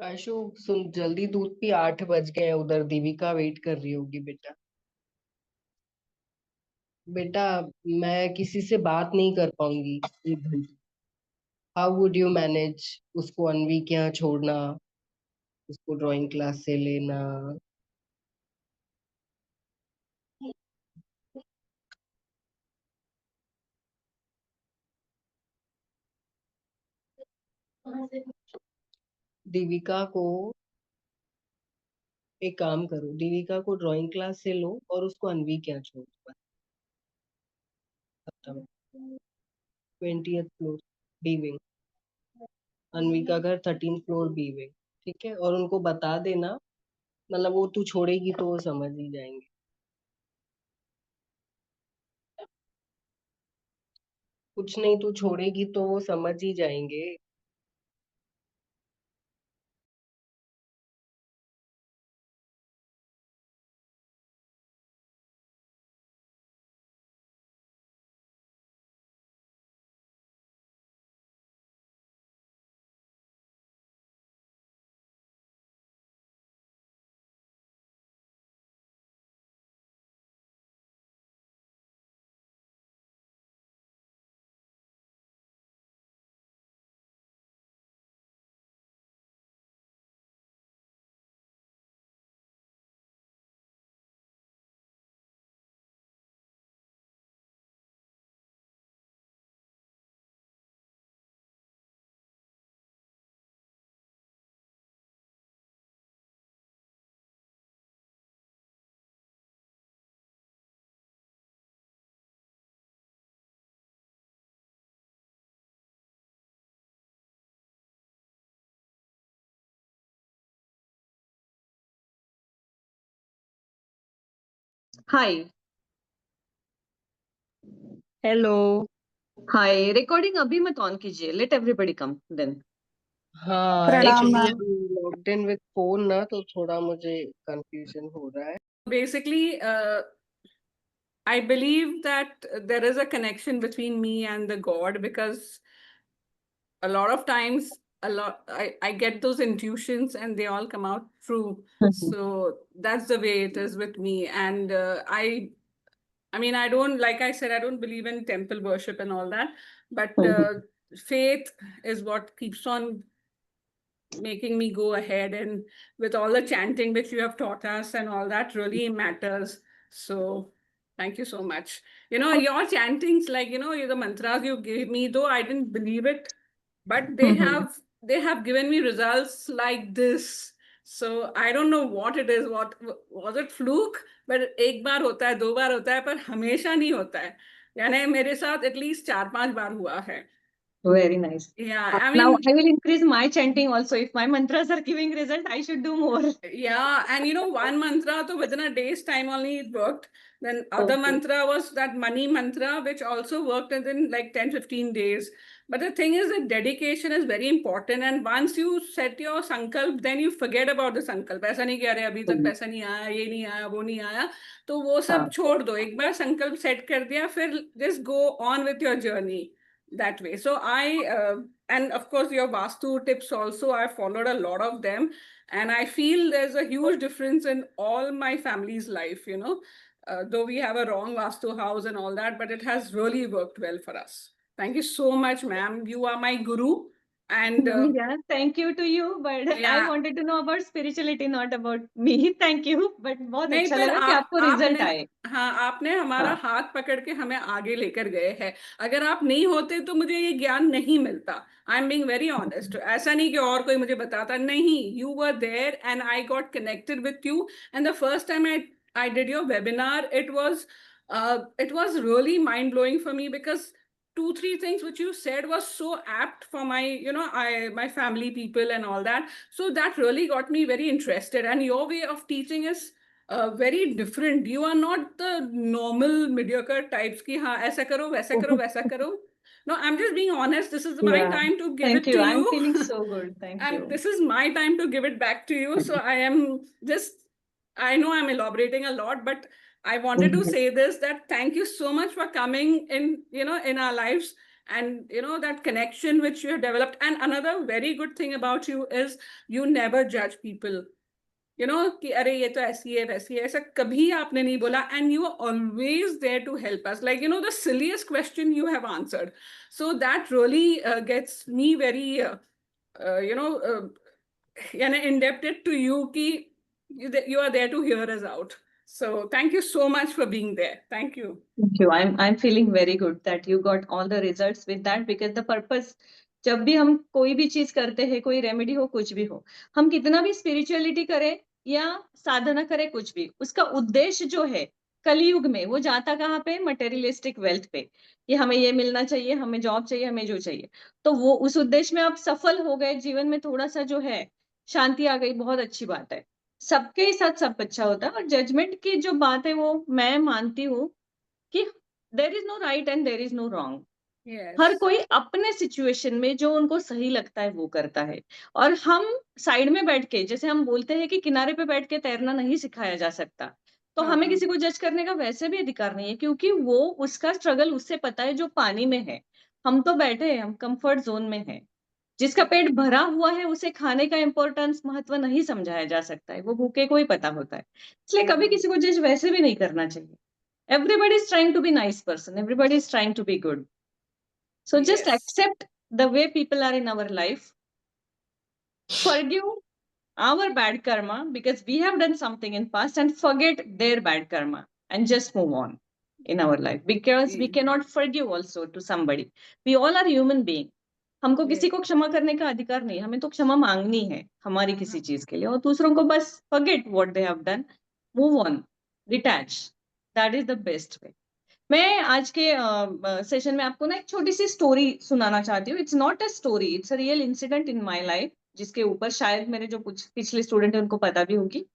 आशु सुन, जल्दी दूध पी, 8 बज गए हैं। उधर देविका वेट कर रही होगी बेटा। बेटा, मैं किसी से बात नहीं कर पाऊंगी 1 घंटे। हाउ वुड यू मैनेज उसको अनवी के यहाँ छोड़ना, उसको ड्राइंग क्लास से लेना? देविका को एक काम करो, देविका को ड्राइंग क्लास से लो और उसको अनवी के यहाँ छोड़ दो। खत्म। 20th floor, B wing. अनवी का घर 13th फ्लोर, बी विंग। ठीक है, और उनको बता देना, मतलब वो तू छोड़ेगी तो वो समझ ही जाएंगे। कुछ नहीं, तू छोड़ेगी तो वो समझ ही जाएंगे। हाय। हेलो। हाय, रिकॉर्डिंग अभी मत ऑन कीजिए, लेट एवरीबॉडी कम देन। हाँ, प्रणाम actually ma'am. Logged in with phone ना, तो थोड़ा मुझे कंफ्यूजन हो रहा है। Basically, I believe that there is a connection between me and the God, because a lot of times, I get those intuitions and they all come out true. So that's the way it is with me. And I mean, I don't, like I said, I don't believe in temple worship and all that, but faith is what keeps on making me go ahead, and with all the chanting which you have taught us and all that really matters. So thank you so much. You know, your chantings, like, you know, the mantras you gave me, though I didn't believe it, but they have given me results like this. So I don't know what it is. What was it? Fluke? But एक बार होता है, 2 बार होता है, पर हमेशा नहीं होता है। यानी मेरे साथ एटलीस्ट 4-5 बार हुआ है। Very nice. Yeah, I Now mean, I will increase my chanting also. If my mantras are giving result, I should do more. yeah, and you know, one mantra, so within a day's time only it worked. Then other Okay. mantra was that money mantra, which also worked within like 10-15 days. But the thing is that dedication is very important. And once you set your sankalp, then you forget about the sankalp. ऐसा नहीं कि अरे अभी तक पैसा नहीं आया, ये नहीं आया, वो नहीं आया, तो वो सब छोड़ दो। एक बार संकल्प सेट कर दिया, फिर just go on with your journey that way. So and of course your Vastu tips also, I followed a lot of them. And I feel there's a huge difference in all my family's life, you know, though we have a wrong Vastu house and all that, but it has really worked well for us. Thank you so much, ma'am. You are my guru. And yeah, thank you to you. But I yeah, wanted to know about spirituality, not about me. Thank you. But बहुत नहीं, अच्छा पर लगा कि आपको result आपने, आए। हाँ, आपने हमारा हाँ। हाथ पकड़ के हमें आगे लेकर गए हैं। अगर आप नहीं होते तो मुझे ये ज्ञान नहीं मिलता। I am being very honest. ऐसा नहीं कि और कोई मुझे बताता, नहीं, you were there and I got connected with you. And the first time I did your webinar, it was really mind blowing for me, because 2-3 things which you said was so apt for my, you know, my family people and all that. So that really got me very interested. And your way of teaching is very different. You are not the normal mediocre types ki हाँ ऐसा करो वैसा करो वैसा करो. No, I'm just being honest. This is my Yeah. time to give Thank it you. to I'm you. feeling so good. Thank And you. this is my time to give it back to you. So I am just, I know I'm elaborating a lot, but I wanted to say this, that thank you so much for coming in, you know, in our lives. and that connection which you have developed. And another very good thing about you is you never judge people. कि अरे ये तो ऐसी है वैसी है, ऐसा कभी आपने नहीं बोला. And you are always there to help us. Like, the silliest question you have answered. So that really gets me very, indebted to you कि you are there to hear us out. So thank you so much for being there. Thank you. Thank you. I'm feeling very good that you got all the results with that, because the purpose, जब भी हम कोई भी चीज करते हैं, कोई remedy हो, कुछ भी हो, हम कितना भी स्पिरिचुअलिटी करें या साधना करें, कुछ भी, उसका उद्देश्य जो है कलयुग में वो जाता कहाँ पे? मटेरियलिस्टिक वेल्थ पे. ये हमें ये मिलना चाहिए, हमें जॉब चाहिए, हमें जो चाहिए. तो वो उस उद्देश्य में आप सफल हो गए, जीवन में थोड़ा सा जो है शांति आ गई, बहुत अच्छी बात है. सबके साथ सब अच्छा होता है. और जजमेंट की जो बात है वो मैं मानती हूँ कि there is no right and there is no wrong. Yes. हर कोई अपने सिचुएशन में जो उनको सही लगता है वो करता है. और हम साइड में बैठ के, जैसे हम बोलते हैं कि किनारे पे बैठ के तैरना नहीं सिखाया जा सकता, तो हमें किसी को जज करने का वैसे भी अधिकार नहीं है, क्योंकि वो उसका स्ट्रगल उससे पता है जो पानी में है. हम तो बैठे हैं, हम कंफर्ट जोन में हैं. जिसका पेट भरा हुआ है उसे खाने का इंपॉर्टेंस, महत्व नहीं समझाया जा सकता है, वो भूखे को ही पता होता है. इसलिए कभी किसी को जज वैसे भी नहीं करना चाहिए. Everybody is trying to be nice person. Everybody is trying to be good. So just Yes. accept the way people are in our life. Forgive our bad karma because we have done something in past, and forget their bad karma and just move on in our life, because we cannot forgive also to somebody. We all are human being. हमको किसी को क्षमा करने का अधिकार नहीं, हमें तो क्षमा मांगनी है हमारी किसी चीज के लिए, और दूसरों को बस forget what they have done, move on, detach. That is the best way. मैं आज के सेशन में आपको ना एक छोटी सी स्टोरी सुनाना चाहती हूँ. It's not a story, it's a real incident in my life, जिसके ऊपर शायद मेरे जो पिछले स्टूडेंट है उनको पता भी होगी.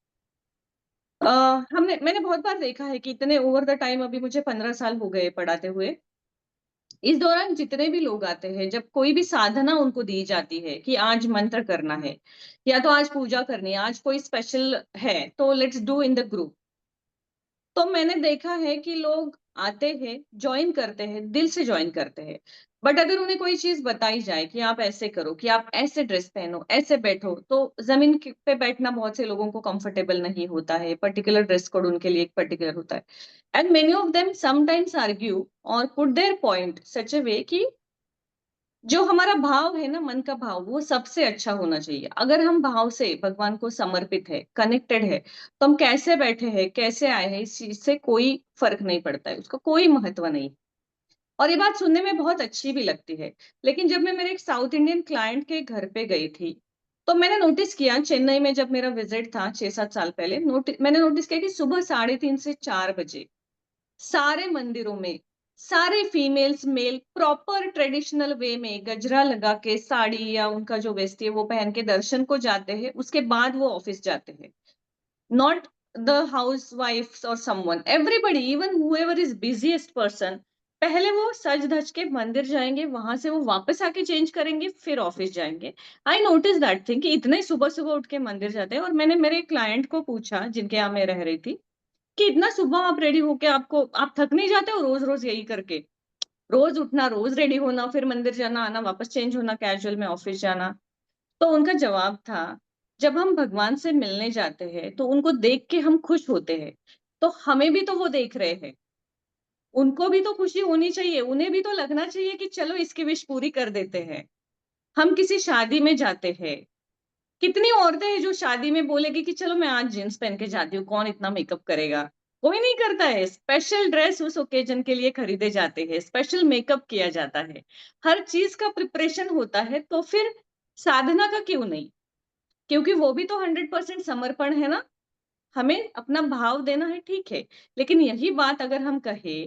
मैंने बहुत बार देखा है कि इतने ओवर द टाइम, अभी मुझे 15 साल हो गए पढ़ाते हुए. इस दौरान जितने भी लोग आते हैं, जब कोई भी साधना उनको दी जाती है कि आज मंत्र करना है या तो आज पूजा करनी है, आज कोई स्पेशल है, तो let's do in the group. तो मैंने देखा है कि लोग आते हैं, ज्वाइन करते हैं, दिल से ज्वाइन करते हैं. बट अगर उन्हें कोई चीज बताई जाए कि आप ऐसे करो, कि आप ऐसे ड्रेस पहनो, ऐसे बैठो, तो जमीन पे बैठना बहुत से लोगों को कंफर्टेबल नहीं होता है. पर्टिकुलर ड्रेस कोड उनके लिए एक पर्टिकुलर होता है. And many of them sometimes argue और पुट देयर पॉइंट सच ए वे कि जो हमारा भाव है ना, मन का भाव, वो सबसे अच्छा होना चाहिए. अगर हम भाव से भगवान को समर्पित है, कनेक्टेड है, तो हम कैसे बैठे हैं, कैसे आए हैं, इस चीज से कोई फर्क नहीं पड़ता है, उसका कोई महत्व नहीं. और ये बात सुनने में बहुत अच्छी भी लगती है. लेकिन जब मैं मेरे एक साउथ इंडियन क्लाइंट के घर पे गई थी, तो मैंने नोटिस किया, चेन्नई में जब मेरा विजिट था 6-7 साल पहले, मैंने नोटिस किया कि सुबह 3:30 से 4 बजे सारे मंदिरों में सारे females male proper traditional way में गजरा लगा के, साड़ी या उनका जो वेस्ट है वो पहन के दर्शन को जाते हैं. उसके बाद वो ऑफिस जाते हैं. नॉट द हाउस वाइफ्स और someone, everybody, even whoever is busiest person, पहले वो सज धज के मंदिर जाएंगे, वहां से वो वापस आके चेंज करेंगे, फिर ऑफिस जाएंगे. आई नोटिस दैट थिंग कि इतने सुबह सुबह उठ के मंदिर जाते हैं. और मैंने मेरे क्लाइंट को पूछा, जिनके यहाँ मैं रह रही थी, कि इतना सुबह आप रेडी होके, आप थक नहीं जाते हो रोज रोज यही करके? रोज उठना, रोज रेडी होना, फिर मंदिर जाना, आना, वापस चेंज होना, कैजुअल में ऑफिस जाना. तो उनका जवाब था, जब हम भगवान से मिलने जाते हैं तो उनको देख के हम खुश होते हैं, तो हमें भी तो वो देख रहे हैं, उनको भी तो खुशी होनी चाहिए, उन्हें भी तो लगना चाहिए कि चलो इसकी विश पूरी कर देते हैं. हम किसी शादी में जाते हैं, कितनी औरतें हैं जो शादी में बोलेगी कि चलो मैं आज जींस पहन के जाती हूँ, कौन इतना मेकअप करेगा? कोई नहीं करता है. स्पेशल ड्रेस उस ओकेजन के लिए खरीदे जाते हैं, स्पेशल मेकअप किया जाता है, हर चीज का प्रिपरेशन होता है. तो फिर साधना का क्यों नहीं? क्योंकि वो भी तो 100% समर्पण है ना. हमें अपना भाव देना है, ठीक है. लेकिन यही बात अगर हम कहे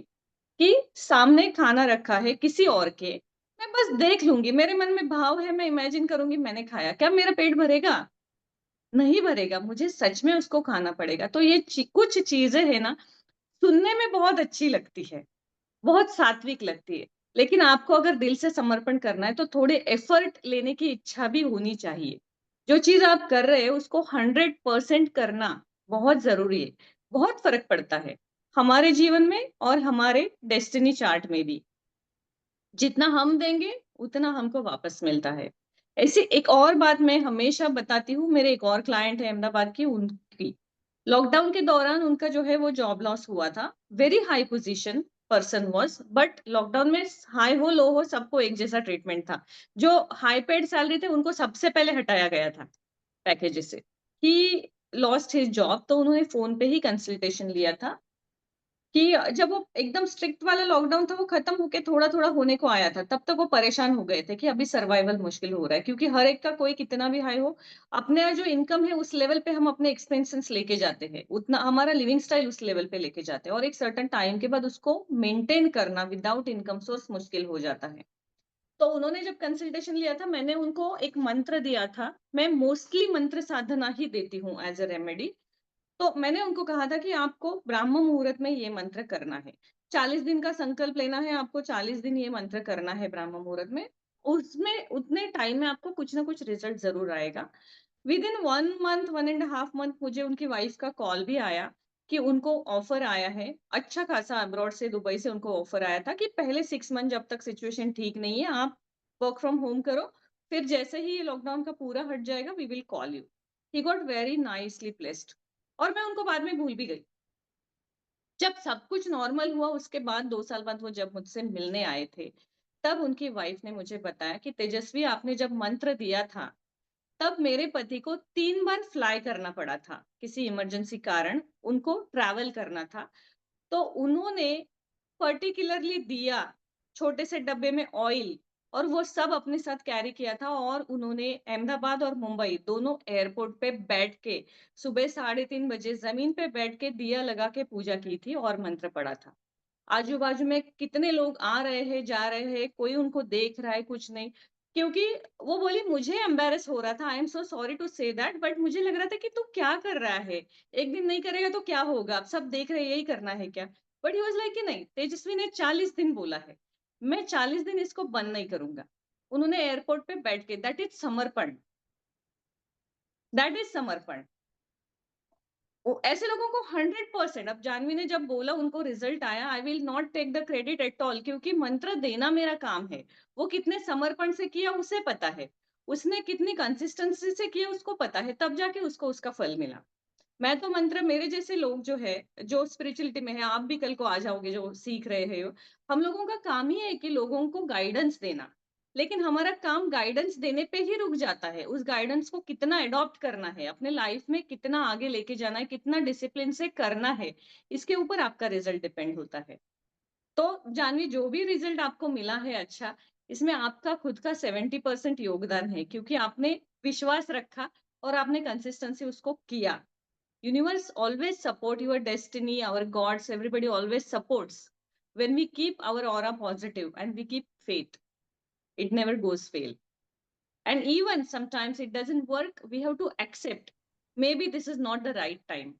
कि सामने खाना रखा है किसी और के, मैं बस देख लूंगी, मेरे मन में भाव है, मैं इमेजिन करूंगी मैंने खाया, क्या मेरा पेट भरेगा? नहीं भरेगा, मुझे सच में उसको खाना पड़ेगा. तो ये कुछ चीजें है ना, सुनने में बहुत अच्छी लगती है, बहुत सात्विक लगती है, लेकिन आपको अगर दिल से समर्पण करना है तो थोड़े एफर्ट लेने की इच्छा भी होनी चाहिए. जो चीज आप कर रहे हैं उसको 100% करना बहुत जरूरी है. बहुत फर्क पड़ता है हमारे जीवन में और हमारे डेस्टिनी चार्ट में भी. जितना हम देंगे उतना हमको वापस मिलता है। ऐसे एक और बात मैं हमेशा बताती हूँ, मेरे एक और क्लाइंट है अहमदाबाद की, उनकी लॉकडाउन के दौरान उनका जो है वो जॉब लॉस हुआ था। Very high position person was, but lockdown में हाई हो लो हो सबको एक जैसा ट्रीटमेंट था। जो हाई पेड सैलरी थे उनको सबसे पहले हटाया गया था पैकेजेस से। ही लॉस्ट हिज जॉब, तो उन्होंने फोन पे ही कंसल्टेशन लिया था कि जब वो एकदम स्ट्रिक्ट वाला लॉकडाउन था वो खत्म होके थोड़ा-थोड़ा होने को आया था, तब तक वो परेशान हो गए थे कि अभी सर्वाइवल मुश्किल हो रहा है, क्योंकि हर एक का कोई कितना भी हाई हो, अपना जो इनकम है उस लेवल पे हम अपने एक्सपेंसेस लेके जाते हैं, उतना हमारा लिविंग स्टाइल उस लेवल पे लेके जाते हैं और एक सर्टेन टाइम के बाद उसको मेंटेन करना विदाउट इनकम सोर्स मुश्किल हो जाता है। तो उन्होंने जब कंसल्टेशन लिया था, मैंने उनको एक मंत्र दिया था। मैं मोस्टली मंत्र साधना ही देती हूँ एज़ अ रेमेडी। तो मैंने उनको कहा था कि आपको ब्राह्म मुहूर्त में ये मंत्र करना है। 40 दिन का संकल्प लेना है, आपको 40 दिन ये मंत्र करना है ब्राह्म मुहूर्त में। उसमें उतने टाइम में आपको कुछ ना कुछ रिजल्ट ज़रूर आएगा। Within 1 month, 1 and half month मुझे उनकी वाइफ का कॉल भी आया कि उनको ऑफर आया है, अच्छा खासा अब्रॉड से, दुबई से उनको ऑफर आया था कि पहले 6 मंथ जब तक सिचुएशन ठीक नहीं है, आप वर्क फ्रॉम होम करो, फिर जैसे ही ये लॉकडाउन का पूरा हट जाएगा, we will call you. He got very nicely placed और मैं उनको बाद में भूल भी गई। जब सब कुछ नॉर्मल हुआ उसके बाद 2 साल बाद वो जब मुझसे मिलने आए थे, तब उनकी वाइफ ने मुझे बताया कि तेजस्वी, आपने जब मंत्र दिया था, तब मेरे पति को 3 बार फ्लाई करना पड़ा था। किसी इमरजेंसी कारण उनको ट्रैवल करना था। तो उन्होंने पर्टिकुलरली दिया, छोटे से डब्बे में ऑयल, और वो सब अपने साथ कैरी किया था और उन्होंने अहमदाबाद और मुंबई दोनों एयरपोर्ट पे बैठ के सुबह 3:30 बजे ज़मीन पे बैठ के दिया लगा के पूजा की थी और मंत्र पढ़ा था। आजू-बाजू में कितने लोग आ रहे हैं, जा रहे हैं, कोई उनको देख रहा है, कुछ नहीं। क्योंकि वो बोली मुझे एम्बैरेस हो रहा था, I am so sorry to say that, but मुझे लग रहा था कि तू क्या कर रहा है? एक दिन नहीं करेगा तो क्या होगा? अब सब देख रहे हैं, यही करना है क्या? बट ही वाज़ लाइक कि नहीं, तेजस्वी ने 40 दिन बोला है, मैं 40 दिन इसको बंद नहीं करूँगा। उन्होंने एयरपोर्ट पे बैठ के, दैट इज़ समर्पण। ऐसे लोगों को 100%, अब जानवी ने जब बोला उनको रिजल्ट आया, I will not take the credit at all, क्योंकि मंत्र देना मेरा काम है। वो कितने समर्पण से किया उसे पता है, उसने कितनी कंसिस्टेंसी से किया उसको पता है, तब जाके उसको उसका फल मिला। मैं तो मंत्र, मेरे जैसे लोग जो है, जो स्पिरिचुअलिटी में है, आप भी कल को आ जाओगे जो सीख रहे हो, हम लोगों का काम ही है कि लोगों को गाइडेंस देना। लेकिन हमारा काम गाइडेंस देने पे ही रुक जाता है। उस गाइडेंस को कितना अडॉप्ट करना है, अपने लाइफ में कितना आगे लेके जाना है, कितना डिसिप्लिन से करना है, इसके ऊपर आपका रिजल्ट डिपेंड होता है। तो जानवी, जो भी रिजल्ट आपको मिला है अच्छा, इसमें आपका खुद का 70% योगदान है, क्योंकि आपने विश्वास रखा और आपने कंसिस्टेंसी उसको किया। Universe always support your destiny, our gods, everybody always supports. When we keep our aura positive and we keep faith, it never goes fail. And even sometimes it doesn't work, we have to accept. Maybe this is not the right time.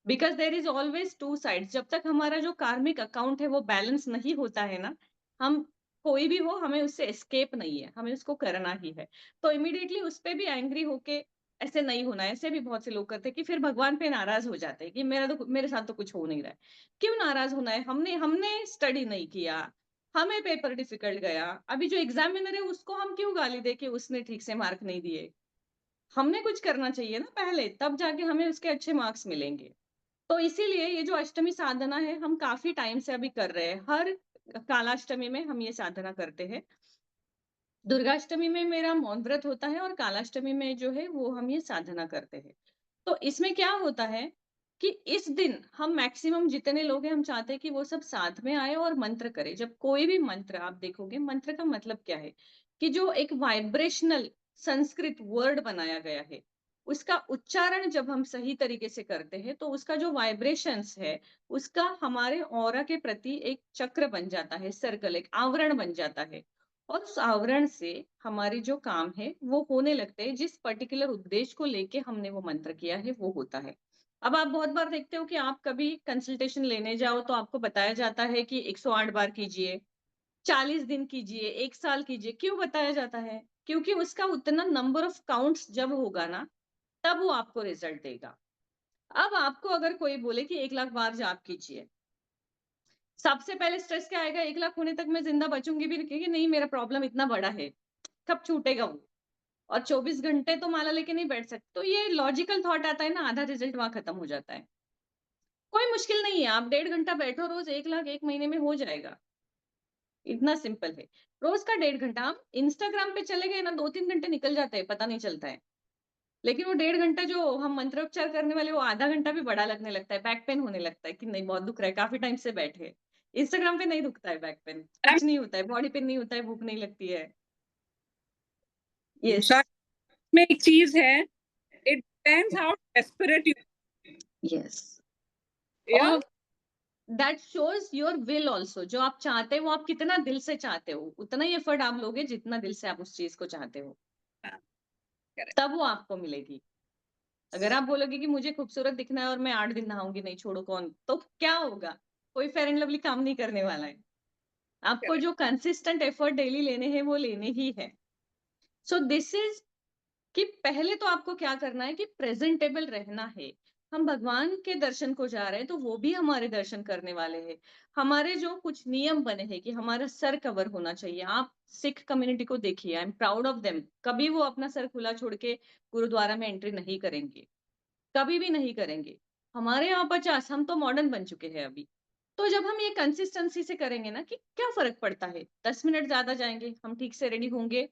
Because there is always two sides. जब तक हमारा जो कार्मिक account है वो balance नहीं होता है ना, हम कोई भी हो, हमें उससे एस्केप नहीं है, हमें उसको करना ही है। तो इमीडिएटली उस पे भी एंग्री होके ऐसे नहीं होना है। ऐसे भी बहुत से लोग करते हैं कि फिर भगवान पे नाराज हो जाते हैं कि मेरे साथ तो कुछ हो नहीं रहा है। क्यों नाराज होना है? हमने हमने स्टडी नहीं किया, हमें पेपर डिफिकल्ट गया। अभी जो एग्जामिनर है उसको हम क्यों गाली दे कि उसने ठीक से मार्क नहीं दिए? हमने कुछ करना चाहिए ना पहले, तब जाके हमें उसके अच्छे मार्क्स मिलेंगे। तो इसीलिए ये जो अष्टमी साधना है, हम काफ़ी टाइम से अभी कर रहे हैं। हर कालाष्टमी में हम ये साधना करते हैं। दुर्गाष्टमी में मेरा मौन व्रत होता है और कालाष्टमी में जो है वो हम ये साधना करते हैं। तो इसमें क्या होता है कि इस दिन हम मैक्सिमम जितने लोग हैं, हम चाहते हैं कि वो सब साथ में आए और मंत्र करें। जब कोई भी मंत्र आप देखोगे, मंत्र का मतलब क्या है कि जो एक वाइब्रेशनल संस्कृत वर्ड बनाया गया है, उसका उच्चारण जब हम सही तरीके से करते हैं, तो उसका जो वाइब्रेशंस है, उसका हमारे ऑरा के प्रति एक चक्र बन जाता है, सर्कल, एक आवरण बन जाता है। और उस आवरण से हमारे जो काम है वो होने लगते हैं, जिस पर्टिकुलर उद्देश्य को लेके हमने वो मंत्र किया है वो होता है। अब आप बहुत बार देखते हो कि आप कभी कंसल्टेशन लेने जाओ तो आपको बताया जाता है कि 108 बार कीजिए, 40 दिन कीजिए, 1 साल कीजिए। क्यों बताया जाता है? क्योंकि उसका उतना नंबर ऑफ काउंट्स जब होगा ना, तब वो आपको रिजल्ट देगा। अब आपको अगर कोई बोले कि 1 लाख बार जाप कीजिए, सबसे पहले स्ट्रेस क्या आएगा, 1 लाख होने तक मैं जिंदा बचूंगी भी कि नहीं, मेरा प्रॉब्लम इतना बड़ा है, कब छूटेगा वो। और 24 घंटे तो माला लेके नहीं बैठ सकते। तो ये लॉजिकल थॉट आता है ना, आधा रिजल्ट वहां खत्म हो जाता है। कोई मुश्किल नहीं है, आप 1.5 घंटा बैठो रोज, 1 लाख 1 महीने में हो जाएगा। इतना सिंपल है। रोज का 1.5 घंटा, हम इंस्टाग्राम पे चले गए ना, 2-3 घंटे निकल जाते हैं, पता नहीं चलता है। लेकिन वो 1.5 घंटा जो हम मंत्रोच्चार करने वाले, वो आधा घंटा भी बड़ा लगने लगता है, बैक पेन होने लगता है कि नहीं बहुत दुख रहा है, काफी टाइम से बैठे। इंस्टाग्राम पे नहीं दुखता है बैक पेन, कुछ नहीं होता है, बॉडी पेन नहीं होता है, भूख नहीं लगती है। यस में एक चीज है, it depends how desperate you yes yeah? और that shows your will also. जो आप चाहते हो, वो आप कितना दिल से चाहते हो, उतना ही एफर्ट आप लोगे जितना दिल से आप उस चीज को चाहते हो, Correct. तब वो आपको मिलेगी। अगर आप बोलोगे कि मुझे खूबसूरत दिखना है और मैं 8 दिन नहाऊंगी नहीं, छोड़ो कौन, तो क्या होगा? कोई फेयर एंड लवली काम नहीं करने वाला है। आपको Correct. जो कंसिस्टेंट एफर्ट डेली लेने हैं वो लेने ही है। सो दिस इज कि पहले तो आपको क्या करना है कि प्रेजेंटेबल रहना है। हम भगवान के दर्शन को जा रहे हैं तो वो भी हमारे दर्शन करने वाले हैं। हमारे जो कुछ नियम बने हैं कि हमारा सर कवर होना चाहिए। आप सिख कम्युनिटी को देखिए, I am proud of them. कभी वो अपना सर खुला छोड़ के गुरुद्वारा में एंट्री नहीं करेंगे, कभी भी नहीं करेंगे। हमारे यहाँ 50, हम तो मॉडर्न बन चुके हैं अभी। तो जब हम ये कंसिस्टेंसी से करेंगे ना, कि क्या फर्क पड़ता है, 10 मिनट ज्यादा जाएंगे, हम ठीक से रेडी होंगे,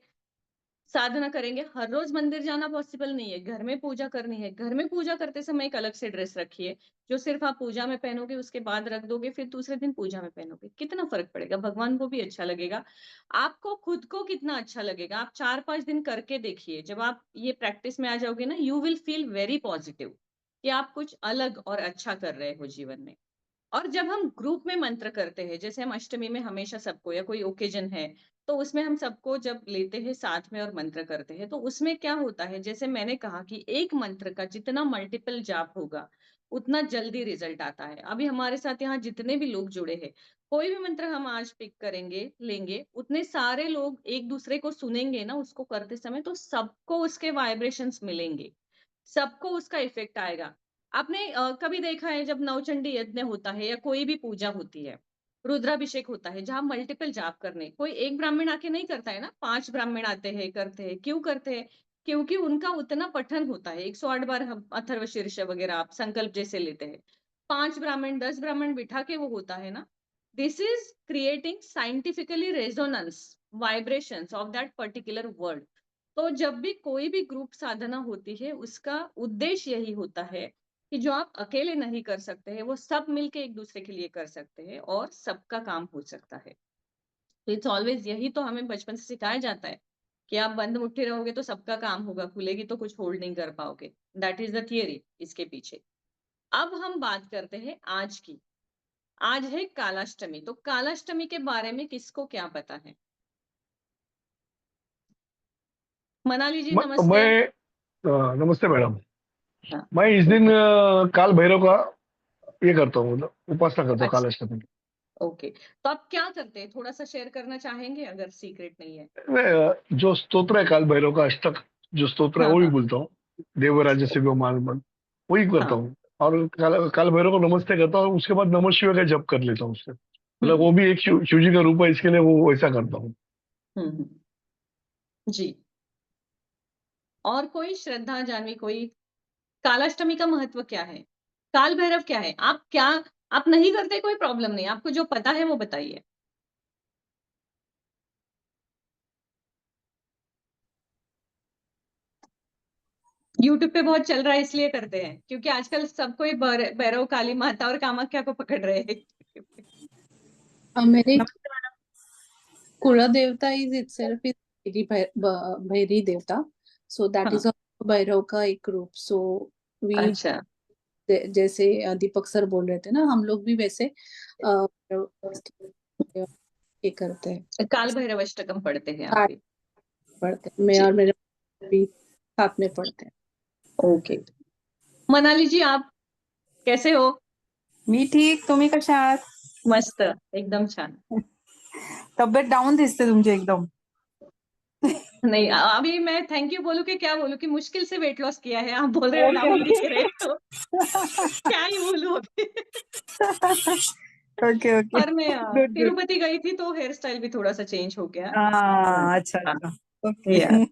साधना करेंगे। हर रोज मंदिर जाना पॉसिबल नहीं है, घर में पूजा करनी है। घर में पूजा करते समय एक अलग से ड्रेस रखिए, जो सिर्फ आप पूजा में पहनोगे, उसके बाद रख दोगे, फिर दूसरे दिन पूजा में पहनोगे, कितना फर्क पड़ेगा? भगवान को भी अच्छा लगेगा, आपको खुद को कितना अच्छा लगेगा। आप 4-5 दिन करके देखिए, जब आप ये प्रैक्टिस में आ जाओगे ना, you will feel very positive कि आप कुछ अलग और अच्छा कर रहे हो जीवन में। और जब हम ग्रुप में मंत्र करते हैं, जैसे हम अष्टमी में हमेशा सबको, या कोई ओकेजन है तो उसमें हम सबको जब लेते हैं साथ में और मंत्र करते हैं, तो उसमें क्या होता है, जैसे मैंने कहा कि एक मंत्र का जितना मल्टीपल जाप होगा, उतना जल्दी रिजल्ट आता है। अभी हमारे साथ यहाँ जितने भी लोग जुड़े हैं, कोई भी मंत्र हम आज पिक करेंगे, लेंगे, उतने सारे लोग एक दूसरे को सुनेंगे ना उसको करते समय, तो सबको उसके वाइब्रेशंस मिलेंगे, सबको उसका इफेक्ट आएगा। आपने कभी देखा है जब नवचंडी यज्ञ होता है या कोई भी पूजा होती है, रुद्राभिषेक होता है, जहां मल्टीपल जाप करने, कोई एक ब्राह्मण आके नहीं करता है ना, 5 ब्राह्मण आते हैं, करते हैं। क्यों करते हैं? क्योंकि उनका उतना पठन होता है, 108 बार हम अथर्वशीर्ष वगैरह आप संकल्प जैसे लेते हैं। 5 ब्राह्मण 10 ब्राह्मण बिठा के वो होता है ना। This is creating scientifically resonance vibrations of that particular word. तो जब भी कोई भी ग्रुप साधना होती है, उसका उद्देश्य यही होता है कि जो आप अकेले नहीं कर सकते हैं, वो सब मिलके एक दूसरे के लिए कर सकते हैं और सबका काम हो सकता है। तो इट्स ऑलवेज, यही तो हमें बचपन से सिखाया जाता है कि आप बंद मुट्ठी रहोगे तो सबका काम होगा, खुलेगी तो कुछ होल्ड नहीं कर पाओगे। दैट इज द थियरी इसके पीछे। अब हम बात करते हैं आज की। आज है कालाष्टमी। तो कालाष्टमी के बारे में किसको क्या पता है? मनाली जी नमस्ते। नमस्ते मैडम। हाँ, मैं इस दिन काल भैरव का ये करता हूँ, मतलब उपासना करता हूँ अच्छा, कालाष्टमी की। ओके। तो आप क्या करते हैं, थोड़ा सा शेयर करना चाहेंगे अगर सीक्रेट नहीं है? मैं जो स्तोत्र है काल भैरव का अष्टक जो स्तोत्र है हाँ वो भी हाँ बोलता हूँ, देवराज से वो मान वही करता हाँ। हूँ। और काल भैरव को नमस्ते करता हूँ, उसके बाद नमः शिवाय का जप कर लेता हूँ उससे। मतलब वो भी एक शिव जी का रूप है, इसके लिए वो वैसा करता हूँ। हम्म, जी। और कोई श्रद्धा जानवी, कोई कालाष्टमी का महत्व क्या है? काल भैरव क्या है? आप क्या, आप नहीं करते कोई प्रॉब्लम नहीं, आपको जो पता है वो बताइए। यूट्यूब पे बहुत चल रहा है इसलिए करते हैं, क्योंकि आजकल सब कोई भैरव, काली माता और कामाख्या को पकड़ रहे हैं। मेरे कुला देवता इज इटसेल्फ इज भैरी देवता, सो दैट हाँ, इज भैरव का एक रूप। सो वी अच्छा। जैसे दीपक सर बोल रहे थे ना, हम लोग भी वैसे ये करते हैं, काल भैरव अष्टकम पढ़ते हैं आप पाठ भी? पढ़ते हैं। मैं जी, और मेरे भी साथ में पढ़ते हैं। ओके। मनाली जी आप कैसे हो? मी ठीक, तुम्ही कशा आहात? मस्त, एकदम छान। तब्येत डाऊन दिसते तुमची एकदम. नहीं, अभी मैं थैंक यू बोलूं कि क्या बोलूं कि मुश्किल से वेट लॉस किया है, आप बोल रहे हो डाउन दिख रहे, तो क्या ही बोलूं अभी। ओके ओके, पर मैं गुड गुड। तिरुपति गई थी तो हेयर स्टाइल भी थोड़ा सा चेंज हो गया। हाँ, अच्छा हाँ, अच्छा, ओके। या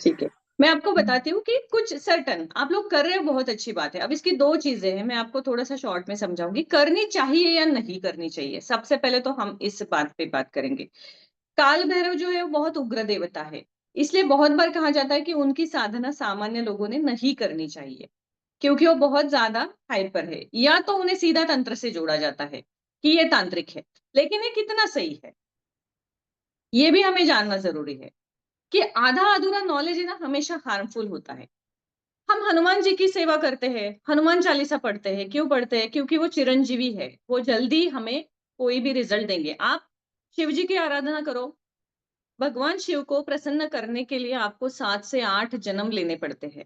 ठीक है। मैं आपको बताती हूँ कि कुछ सर्टन आप लोग कर रहे हो, बहुत अच्छी बात है। अब इसकी दो चीजें हैं, मैं आपको थोड़ा सा शॉर्ट में समझाऊंगी, करनी चाहिए या नहीं करनी चाहिए। सबसे पहले तो हम इस बात पे बात करेंगे। काल भैरव जो है वो बहुत उग्र देवता है, इसलिए बहुत बार कहा जाता है कि उनकी साधना सामान्य लोगों ने नहीं करनी चाहिए, क्योंकि वो बहुत ज्यादा हाइपर है, या तो उन्हें सीधा तंत्र से जोड़ा जाता है कि ये तांत्रिक है। लेकिन ये कितना सही है ये भी हमें जानना जरूरी है, कि आधा अधूरा नॉलेज है ना हमेशा हार्मफुल होता है। हम हनुमान जी की सेवा करते हैं, हनुमान चालीसा पढ़ते हैं, क्यों पढ़ते हैं? क्योंकि वो चिरंजीवी है, वो जल्दी हमें कोई भी रिजल्ट देंगे। आप शिव जी की आराधना करो, भगवान शिव को प्रसन्न करने के लिए आपको 7 से 8 जन्म लेने पड़ते हैं।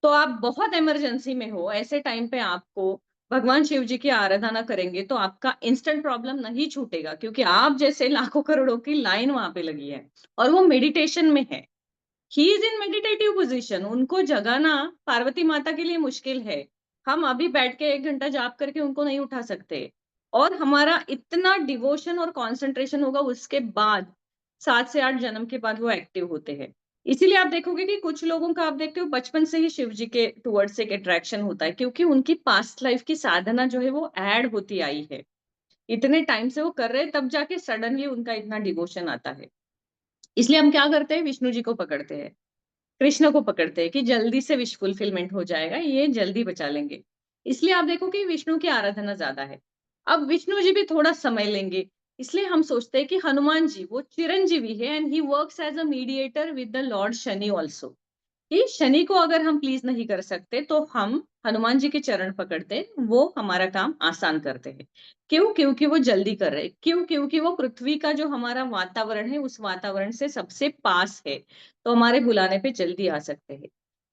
तो आप बहुत इमरजेंसी में हो, ऐसे टाइम पे आपको भगवान शिव जी की आराधना करेंगे तो आपका इंस्टेंट प्रॉब्लम नहीं छूटेगा, क्योंकि आप जैसे लाखों करोड़ों की लाइन वहां पे लगी है और वो मेडिटेशन में है। He is in meditative position, उनको जगाना पार्वती माता के लिए मुश्किल है। हम अभी बैठ के 1 घंटा जाप करके उनको नहीं उठा सकते, और हमारा इतना डिवोशन और कंसंट्रेशन होगा उसके बाद 7 से 8 जन्म के बाद वो एक्टिव होते हैं। इसीलिए आप देखोगे कि कुछ लोगों का आप देखते हो बचपन से ही शिव जी के टुवर्ड्स एक अट्रैक्शन होता है, क्योंकि उनकी पास्ट लाइफ की साधना जो है वो ऐड होती आई है, इतने टाइम से वो कर रहे हैं, तब जाके सडनली उनका इतना डिवोशन आता है। इसलिए हम क्या करते हैं, विष्णु जी को पकड़ते हैं, कृष्ण को पकड़ते हैं कि जल्दी से विश फुलफिलमेंट हो जाएगा, ये जल्दी बचा लेंगे। इसलिए आप देखो कि विष्णु की आराधना ज्यादा है। अब विष्णु जी भी थोड़ा समय लेंगे, इसलिए हम सोचते हैं कि हनुमान जी वो चिरंजीवी है and he works as a mediator with the lord Shani also, कि शनि को अगर हम प्लीज नहीं कर सकते तो हम हनुमान जी के चरण पकड़ते हैं, वो हमारा काम आसान करते हैं। क्यों? क्योंकि वो जल्दी कर रहे हैं। क्यों? क्योंकि वो पृथ्वी का जो हमारा वातावरण है उस वातावरण से सबसे पास है, तो हमारे बुलाने पे जल्दी आ सकते हैं।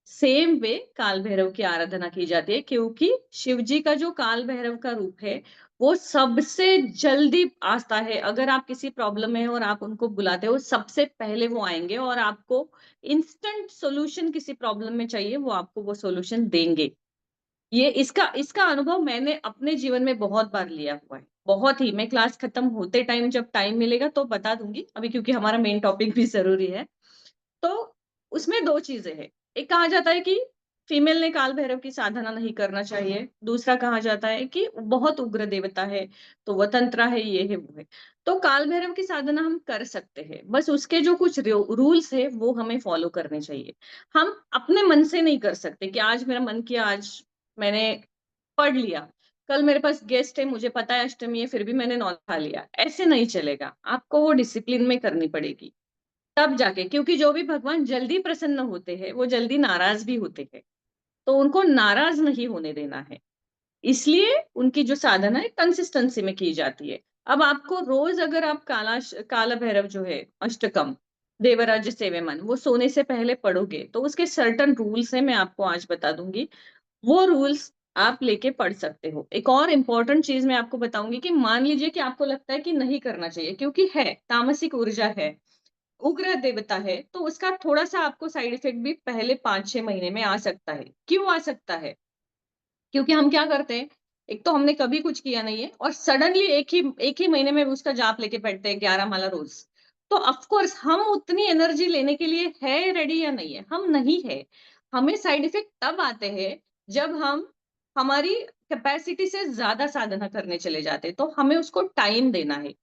सेम वे काल भैरव की आराधना की जाती है, क्योंकि शिव जी का जो काल भैरव का रूप है वो सबसे जल्दी आता है। अगर आप किसी प्रॉब्लम में हो और आप उनको बुलाते हो, सबसे पहले वो आएंगे और आपको इंस्टेंट सॉल्यूशन, किसी प्रॉब्लम में चाहिए वो आपको वो सॉल्यूशन देंगे। ये इसका इसका अनुभव मैंने अपने जीवन में बहुत बार लिया हुआ है, बहुत ही। मैं क्लास खत्म होते टाइम जब टाइम मिलेगा तो बता दूंगी, अभी क्योंकि हमारा मेन टॉपिक भी जरूरी है। तो उसमें दो चीजें हैं, एक कहा जाता है कि फीमेल ने काल भैरव की साधना नहीं करना चाहिए, दूसरा कहा जाता है कि बहुत उग्र देवता है तो वह तंत्रा है, ये है वो है। तो काल भैरव की साधना हम कर सकते हैं, बस उसके जो कुछ रूल्स है वो हमें फॉलो करने चाहिए। हम अपने मन से नहीं कर सकते कि आज मेरा मन किया, आज मैंने पढ़ लिया, कल मेरे पास गेस्ट है, मुझे पता है अष्टमी है, फिर भी मैंने नॉन खा लिया, ऐसे नहीं चलेगा। आपको वो डिसिप्लिन में करनी पड़ेगी, तब जाके। क्योंकि जो भी भगवान जल्दी प्रसन्न होते हैं वो जल्दी नाराज भी होते हैं, तो उनको नाराज नहीं होने देना है। इसलिए उनकी जो साधना है कंसिस्टेंसी में की जाती है। अब आपको रोज अगर आप काला भैरव जो है अष्टकम देवराज सेवे मन वो सोने से पहले पढ़ोगे तो उसके सर्टन रूल्स हैं, मैं आपको आज बता दूंगी। वो रूल्स आप लेके पढ़ सकते हो। एक और इम्पोर्टेंट चीज मैं आपको बताऊंगी कि मान लीजिए कि आपको लगता है कि नहीं करना चाहिए, क्योंकि है तामसिक ऊर्जा है, उग्र देवता है, तो उसका थोड़ा सा आपको साइड इफेक्ट भी पहले 5-6 महीने में आ सकता है। क्यों आ सकता है? क्योंकि हम क्या करते हैं, एक तो हमने कभी कुछ किया नहीं है और सडनली एक ही महीने में उसका जाप लेके बैठते हैं 11 माला रोज। तो ऑफ कोर्स हम उतनी एनर्जी लेने के लिए है रेडी या नहीं है? हम नहीं है। हमें साइड इफेक्ट तब आते हैं जब हम हमारी कैपेसिटी से ज्यादा साधना करने चले जाते हैं, तो हमें उसको टाइम देना है।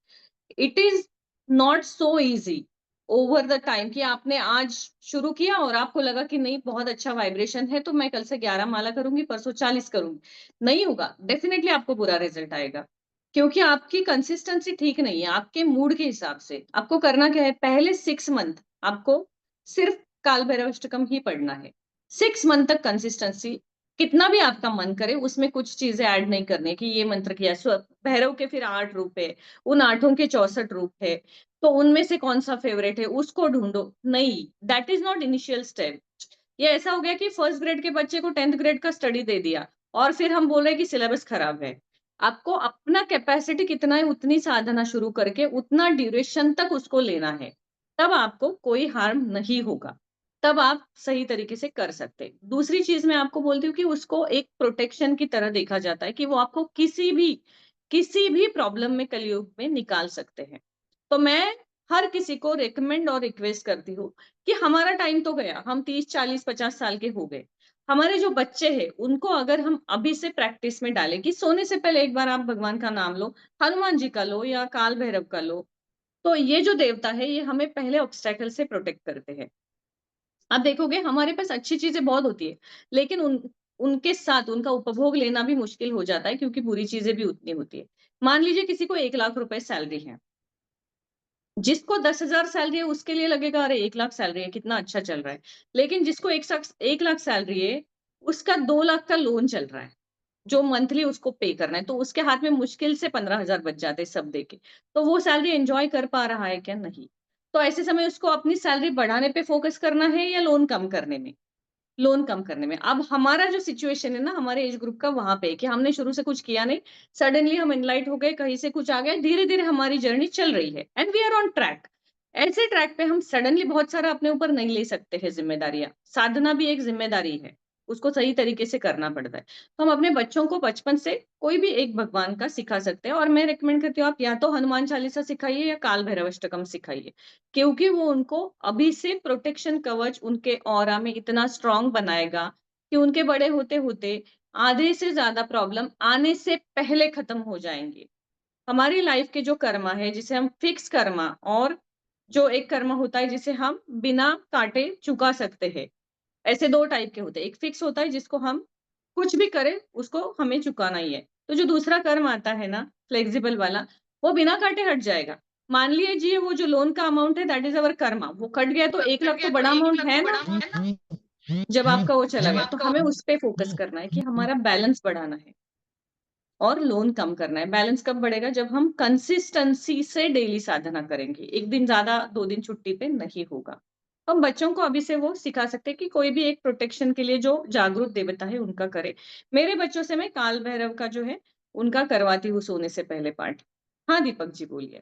It is not so easy over the time कि आपने आज शुरू किया और आपको लगा कि नहीं बहुत अच्छा वाइब्रेशन है तो मैं कल से 11 माला करूंगी, परसों 40 करूंगी। नहीं होगा, डेफिनेटली आपको बुरा रिजल्ट आएगा, क्योंकि आपकी कंसिस्टेंसी ठीक नहीं है। आपके मूड के हिसाब से आपको करना क्या है, पहले 6 मंथ आपको सिर्फ काल भैरव अष्टकम ही पढ़ना है। 6 मंथ तक कंसिस्टेंसी, कितना भी आपका मन करे उसमें कुछ चीजें ऐड नहीं करने की। ये मंत्र किया, भैरव के फिर 8 रूप है, उन 8 के 64 रूप है, तो उनमें से कौन सा फेवरेट है उसको ढूंढो। नहीं, that is not initial step. ये ऐसा हो गया कि फर्स्ट ग्रेड के बच्चे को 10th ग्रेड का स्टडी दे दिया और फिर हम बोल रहे हैं कि सिलेबस खराब है। आपको अपना कैपेसिटी कितना है उतनी साधना शुरू करके उतना ड्यूरेशन तक उसको लेना है, तब आपको कोई हार्म नहीं होगा। तब आप सही तरीके से कर सकते हैं। दूसरी चीज मैं आपको बोलती हूँ कि उसको एक प्रोटेक्शन की तरह देखा जाता है कि वो आपको किसी भी प्रॉब्लम में कलयुग में निकाल सकते हैं। तो मैं हर किसी को रिकमेंड और रिक्वेस्ट करती हूँ कि हमारा टाइम तो गया, हम 30 40 50 साल के हो गए। हमारे जो बच्चे हैं उनको अगर हम अभी से प्रैक्टिस में डालें कि सोने से पहले एक बार आप भगवान का नाम लो, हनुमान जी का लो या काल भैरव का लो, तो ये जो देवता है ये हमें पहले ऑब्स्टेकल से प्रोटेक्ट करते हैं। आप देखोगे हमारे पास अच्छी चीजें बहुत होती है, लेकिन उनके साथ उनका उपभोग लेना भी मुश्किल हो जाता है क्योंकि बुरी चीजें भी उतनी होती है। मान लीजिए किसी को 1 लाख रुपए सैलरी है, जिसको 10,000 सैलरी है उसके लिए लगेगा अरे 1 लाख सैलरी है कितना अच्छा चल रहा है। लेकिन जिसको 1 लाख सैलरी है, उसका 2 लाख का लोन चल रहा है जो मंथली उसको पे करना है, तो उसके हाथ में मुश्किल से 15,000 बच जाते हैं सब देके। तो वो सैलरी एंजॉय कर पा रहा है क्या? नहीं। तो ऐसे समय उसको अपनी सैलरी बढ़ाने पे फोकस करना है या लोन कम करने में? लोन कम करने में। अब हमारा जो सिचुएशन है ना हमारे एज ग्रुप का वहां पे है कि हमने शुरू से कुछ किया नहीं, सडनली हम एनलाइट हो गए, कहीं से कुछ आ गया, धीरे धीरे हमारी जर्नी चल रही है and we are on track. ऐसे ट्रैक पे हम सडनली बहुत सारा अपने ऊपर नहीं ले सकते हैं जिम्मेदारियां। साधना भी एक जिम्मेदारी है, उसको सही तरीके से करना पड़ता है। तो हम अपने बच्चों को बचपन से कोई भी एक भगवान का सिखा सकते हैं, और मैं रिकमेंड करती हूँ आप या तो हनुमान चालीसा सिखाइए या काल भैरव अष्टकम सिखाइए, क्योंकि वो उनको अभी से प्रोटेक्शन कवच उनके ऑरा में इतना स्ट्रांग बनाएगा कि उनके बड़े होते होते आधे से ज्यादा प्रॉब्लम आने से पहले खत्म हो जाएंगे। हमारी लाइफ के जो कर्मा है जिसे हम फिक्स कर्मा, और जो एक कर्मा होता है जिसे हम बिना काटे चुका सकते हैं, ऐसे दो टाइप के होते हैं। एक फिक्स होता है जिसको हम कुछ भी करें उसको हमें चुकाना ही है। तो जो दूसरा कर्म आता है ना फ्लेक्सिबल वाला, वो बिना काटे हट जाएगा। मान लीजिए वो जो लोन का अमाउंट है दैट इज अवर कर्मा, वो कट गया तो 1 लाख तो बड़ा अमाउंट है ना जब आपका वो चला गया। तो हमें उस पे फोकस करना है कि हमारा बैलेंस बढ़ाना है और लोन कम करना है। बैलेंस कब बढ़ेगा? जब हम कंसिस्टेंसी से डेली साधना करेंगे, एक दिन ज्यादा 2 दिन छुट्टी पे नहीं होगा। हम बच्चों को अभी से वो सिखा सकते हैं कि कोई भी एक प्रोटेक्शन के लिए जो जागरूक देवता है उनका करे। मेरे बच्चों से मैं काल भैरव का जो है उनका करवाती हूँ सोने से पहले पाठ। हाँ दीपक जी बोलिए।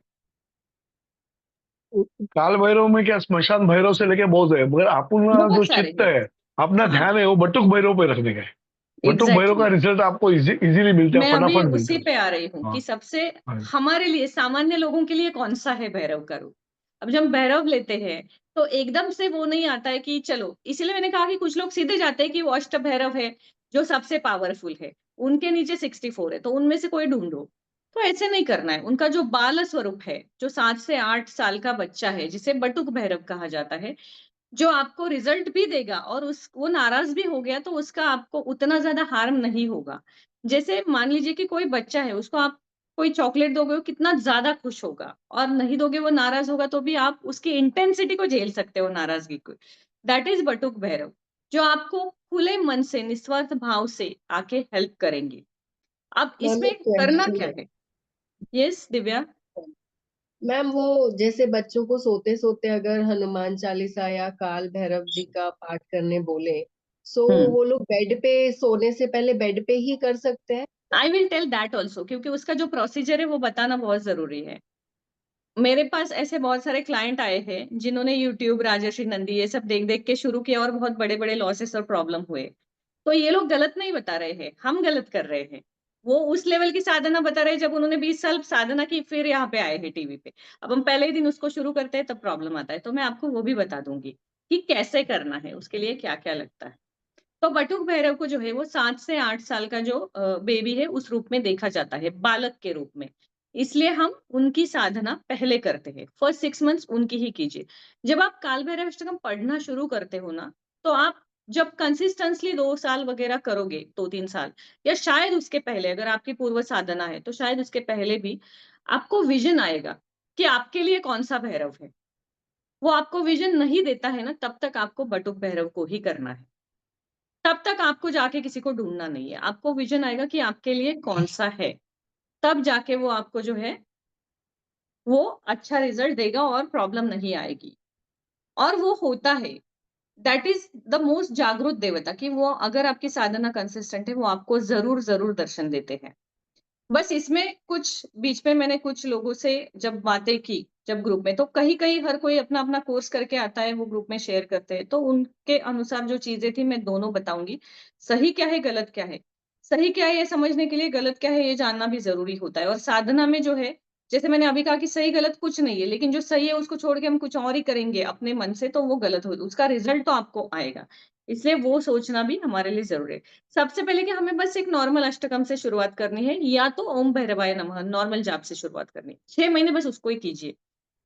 काल भैरव में क्या स्मशान भैरव से लेके बहुत है, मगर अपना जो बहुत सारे चित्त हैं। है, अपना हाँ ध्यान है वो बटुक भैरव पे रखने का है। बटुक भैरव का एग्जैक्टली। रिजल्ट आपको इजीली मिलता है, मैं अभी फटाफट मिलता उसी है। पे आ रही हूँ हाँ कि सबसे हाँ हमारे लिए सामान्य लोगों के लिए कौन सा है भैरव का रूप। अब जब हम भैरव लेते हैं तो एकदम से वो नहीं आता है कि चलो, इसीलिए मैंने कहा कि कुछ लोग सीधे जाते हैं कि वो अष्ट भैरव है जो सबसे पावरफुल है, उनके नीचे 64 है तो उनमें से कोई ढूंढो। तो ऐसे नहीं करना है। उनका जो बाल स्वरूप है, जो 7 से 8 साल का बच्चा है जिसे बटुक भैरव कहा जाता है, जो आपको रिजल्ट भी देगा और उस वो नाराज भी हो गया तो उसका आपको उतना ज्यादा हार्म नहीं होगा। जैसे मान लीजिए कि कोई बच्चा है, उसको आप कोई चॉकलेट दोगे वो कितना ज्यादा खुश होगा, और नहीं दोगे वो नाराज होगा, तो भी आप उसकी इंटेंसिटी को झेल सकते हो, नाराजगी को। दैट इज बटुक भैरव, जो आपको खुले मन से निस्वार्थ भाव से आके हेल्प करेंगे। अब मैम इसमें एक करना क्वेश्चन क्या है। है? यस दिव्या। मैम वो जैसे बच्चों को सोते सोते अगर हनुमान चालीसा या काल भैरव जी का पाठ करने बोले, सो हम्म। वो लोग बेड पे सोने से पहले बेड पे ही कर सकते हैं? I will tell that also, क्योंकि उसका जो प्रोसीजर है वो बताना बहुत जरूरी है। मेरे पास ऐसे बहुत सारे क्लाइंट आए हैं जिन्होंने यूट्यूब, राजर्षि नंदी ये सब देख देख के शुरू किया और बहुत बड़े बड़े लॉसेस और प्रॉब्लम हुए। तो ये लोग गलत नहीं बता रहे हैं, हम गलत कर रहे हैं। वो उस लेवल की साधना बता रहे हैं जब उन्होंने 20 साल साधना की, फिर यहाँ पे आए हैं टीवी पे। अब हम पहले ही दिन उसको शुरू करते हैं तब प्रॉब्लम आता है। तो मैं आपको वो भी बता दूंगी कि कैसे करना है, उसके लिए क्या क्या लगता है। तो बटुक भैरव को जो है वो 7 से 8 साल का जो बेबी है उस रूप में देखा जाता है, बालक के रूप में। इसलिए हम उनकी साधना पहले करते हैं, फर्स्ट 6 मंथ्स उनकी ही कीजिए। जब आप काल भैरव अष्टकम पढ़ना शुरू करते हो ना, तो आप जब कंसिस्टेंटली 2 साल वगैरह करोगे, 2-3 साल, या शायद उसके पहले अगर आपकी पूर्व साधना है तो शायद उसके पहले भी आपको विजन आएगा कि आपके लिए कौन सा भैरव है। वो आपको विजन नहीं देता है ना, तब तक आपको बटुक भैरव को ही करना है। तब तक आपको जाके किसी को ढूंढना नहीं है। आपको विजन आएगा कि आपके लिए कौन सा है, तब जाके वो आपको जो है वो अच्छा रिजल्ट देगा और प्रॉब्लम नहीं आएगी। और वो होता है, दैट इज द मोस्ट जागरूक देवता, कि वो अगर आपकी साधना कंसिस्टेंट है वो आपको जरूर जरूर दर्शन देते हैं। बस इसमें कुछ बीच में मैंने कुछ लोगों से जब बातें की, जब ग्रुप में, तो कहीं-कहीं हर कोई अपना-अपना कोर्स करके आता है, वो ग्रुप में शेयर करते हैं। तो उनके अनुसार जो चीज़ें थी मैं दोनों बताऊँगी। सही क्या है, गलत क्या है? सही क्या है ये समझने के लिए गलत क्या है ये जानना भी ज़रूरी होता है। और साधना में जो है, जैसे मैंने अभी कहा कि सही-गलत कुछ नहीं है, लेकिन जो सही है उसको छोड़ के हम कुछ और ही करेंगे अपने मन से, तो वो गलत हो, उसका रिज़ल्ट तो आपको आएगा। इसलिए वो सोचना भी हमारे लिए ज़रूरी है। सबसे पहले कि हमें बस एक नॉर्मल अष्टकम से शुरुआत करनी है या तो ओम भैरवाय नमः नॉर्मल जाप से शुरुआत करनी है। 6 महीने बस उसको ही कीजिए।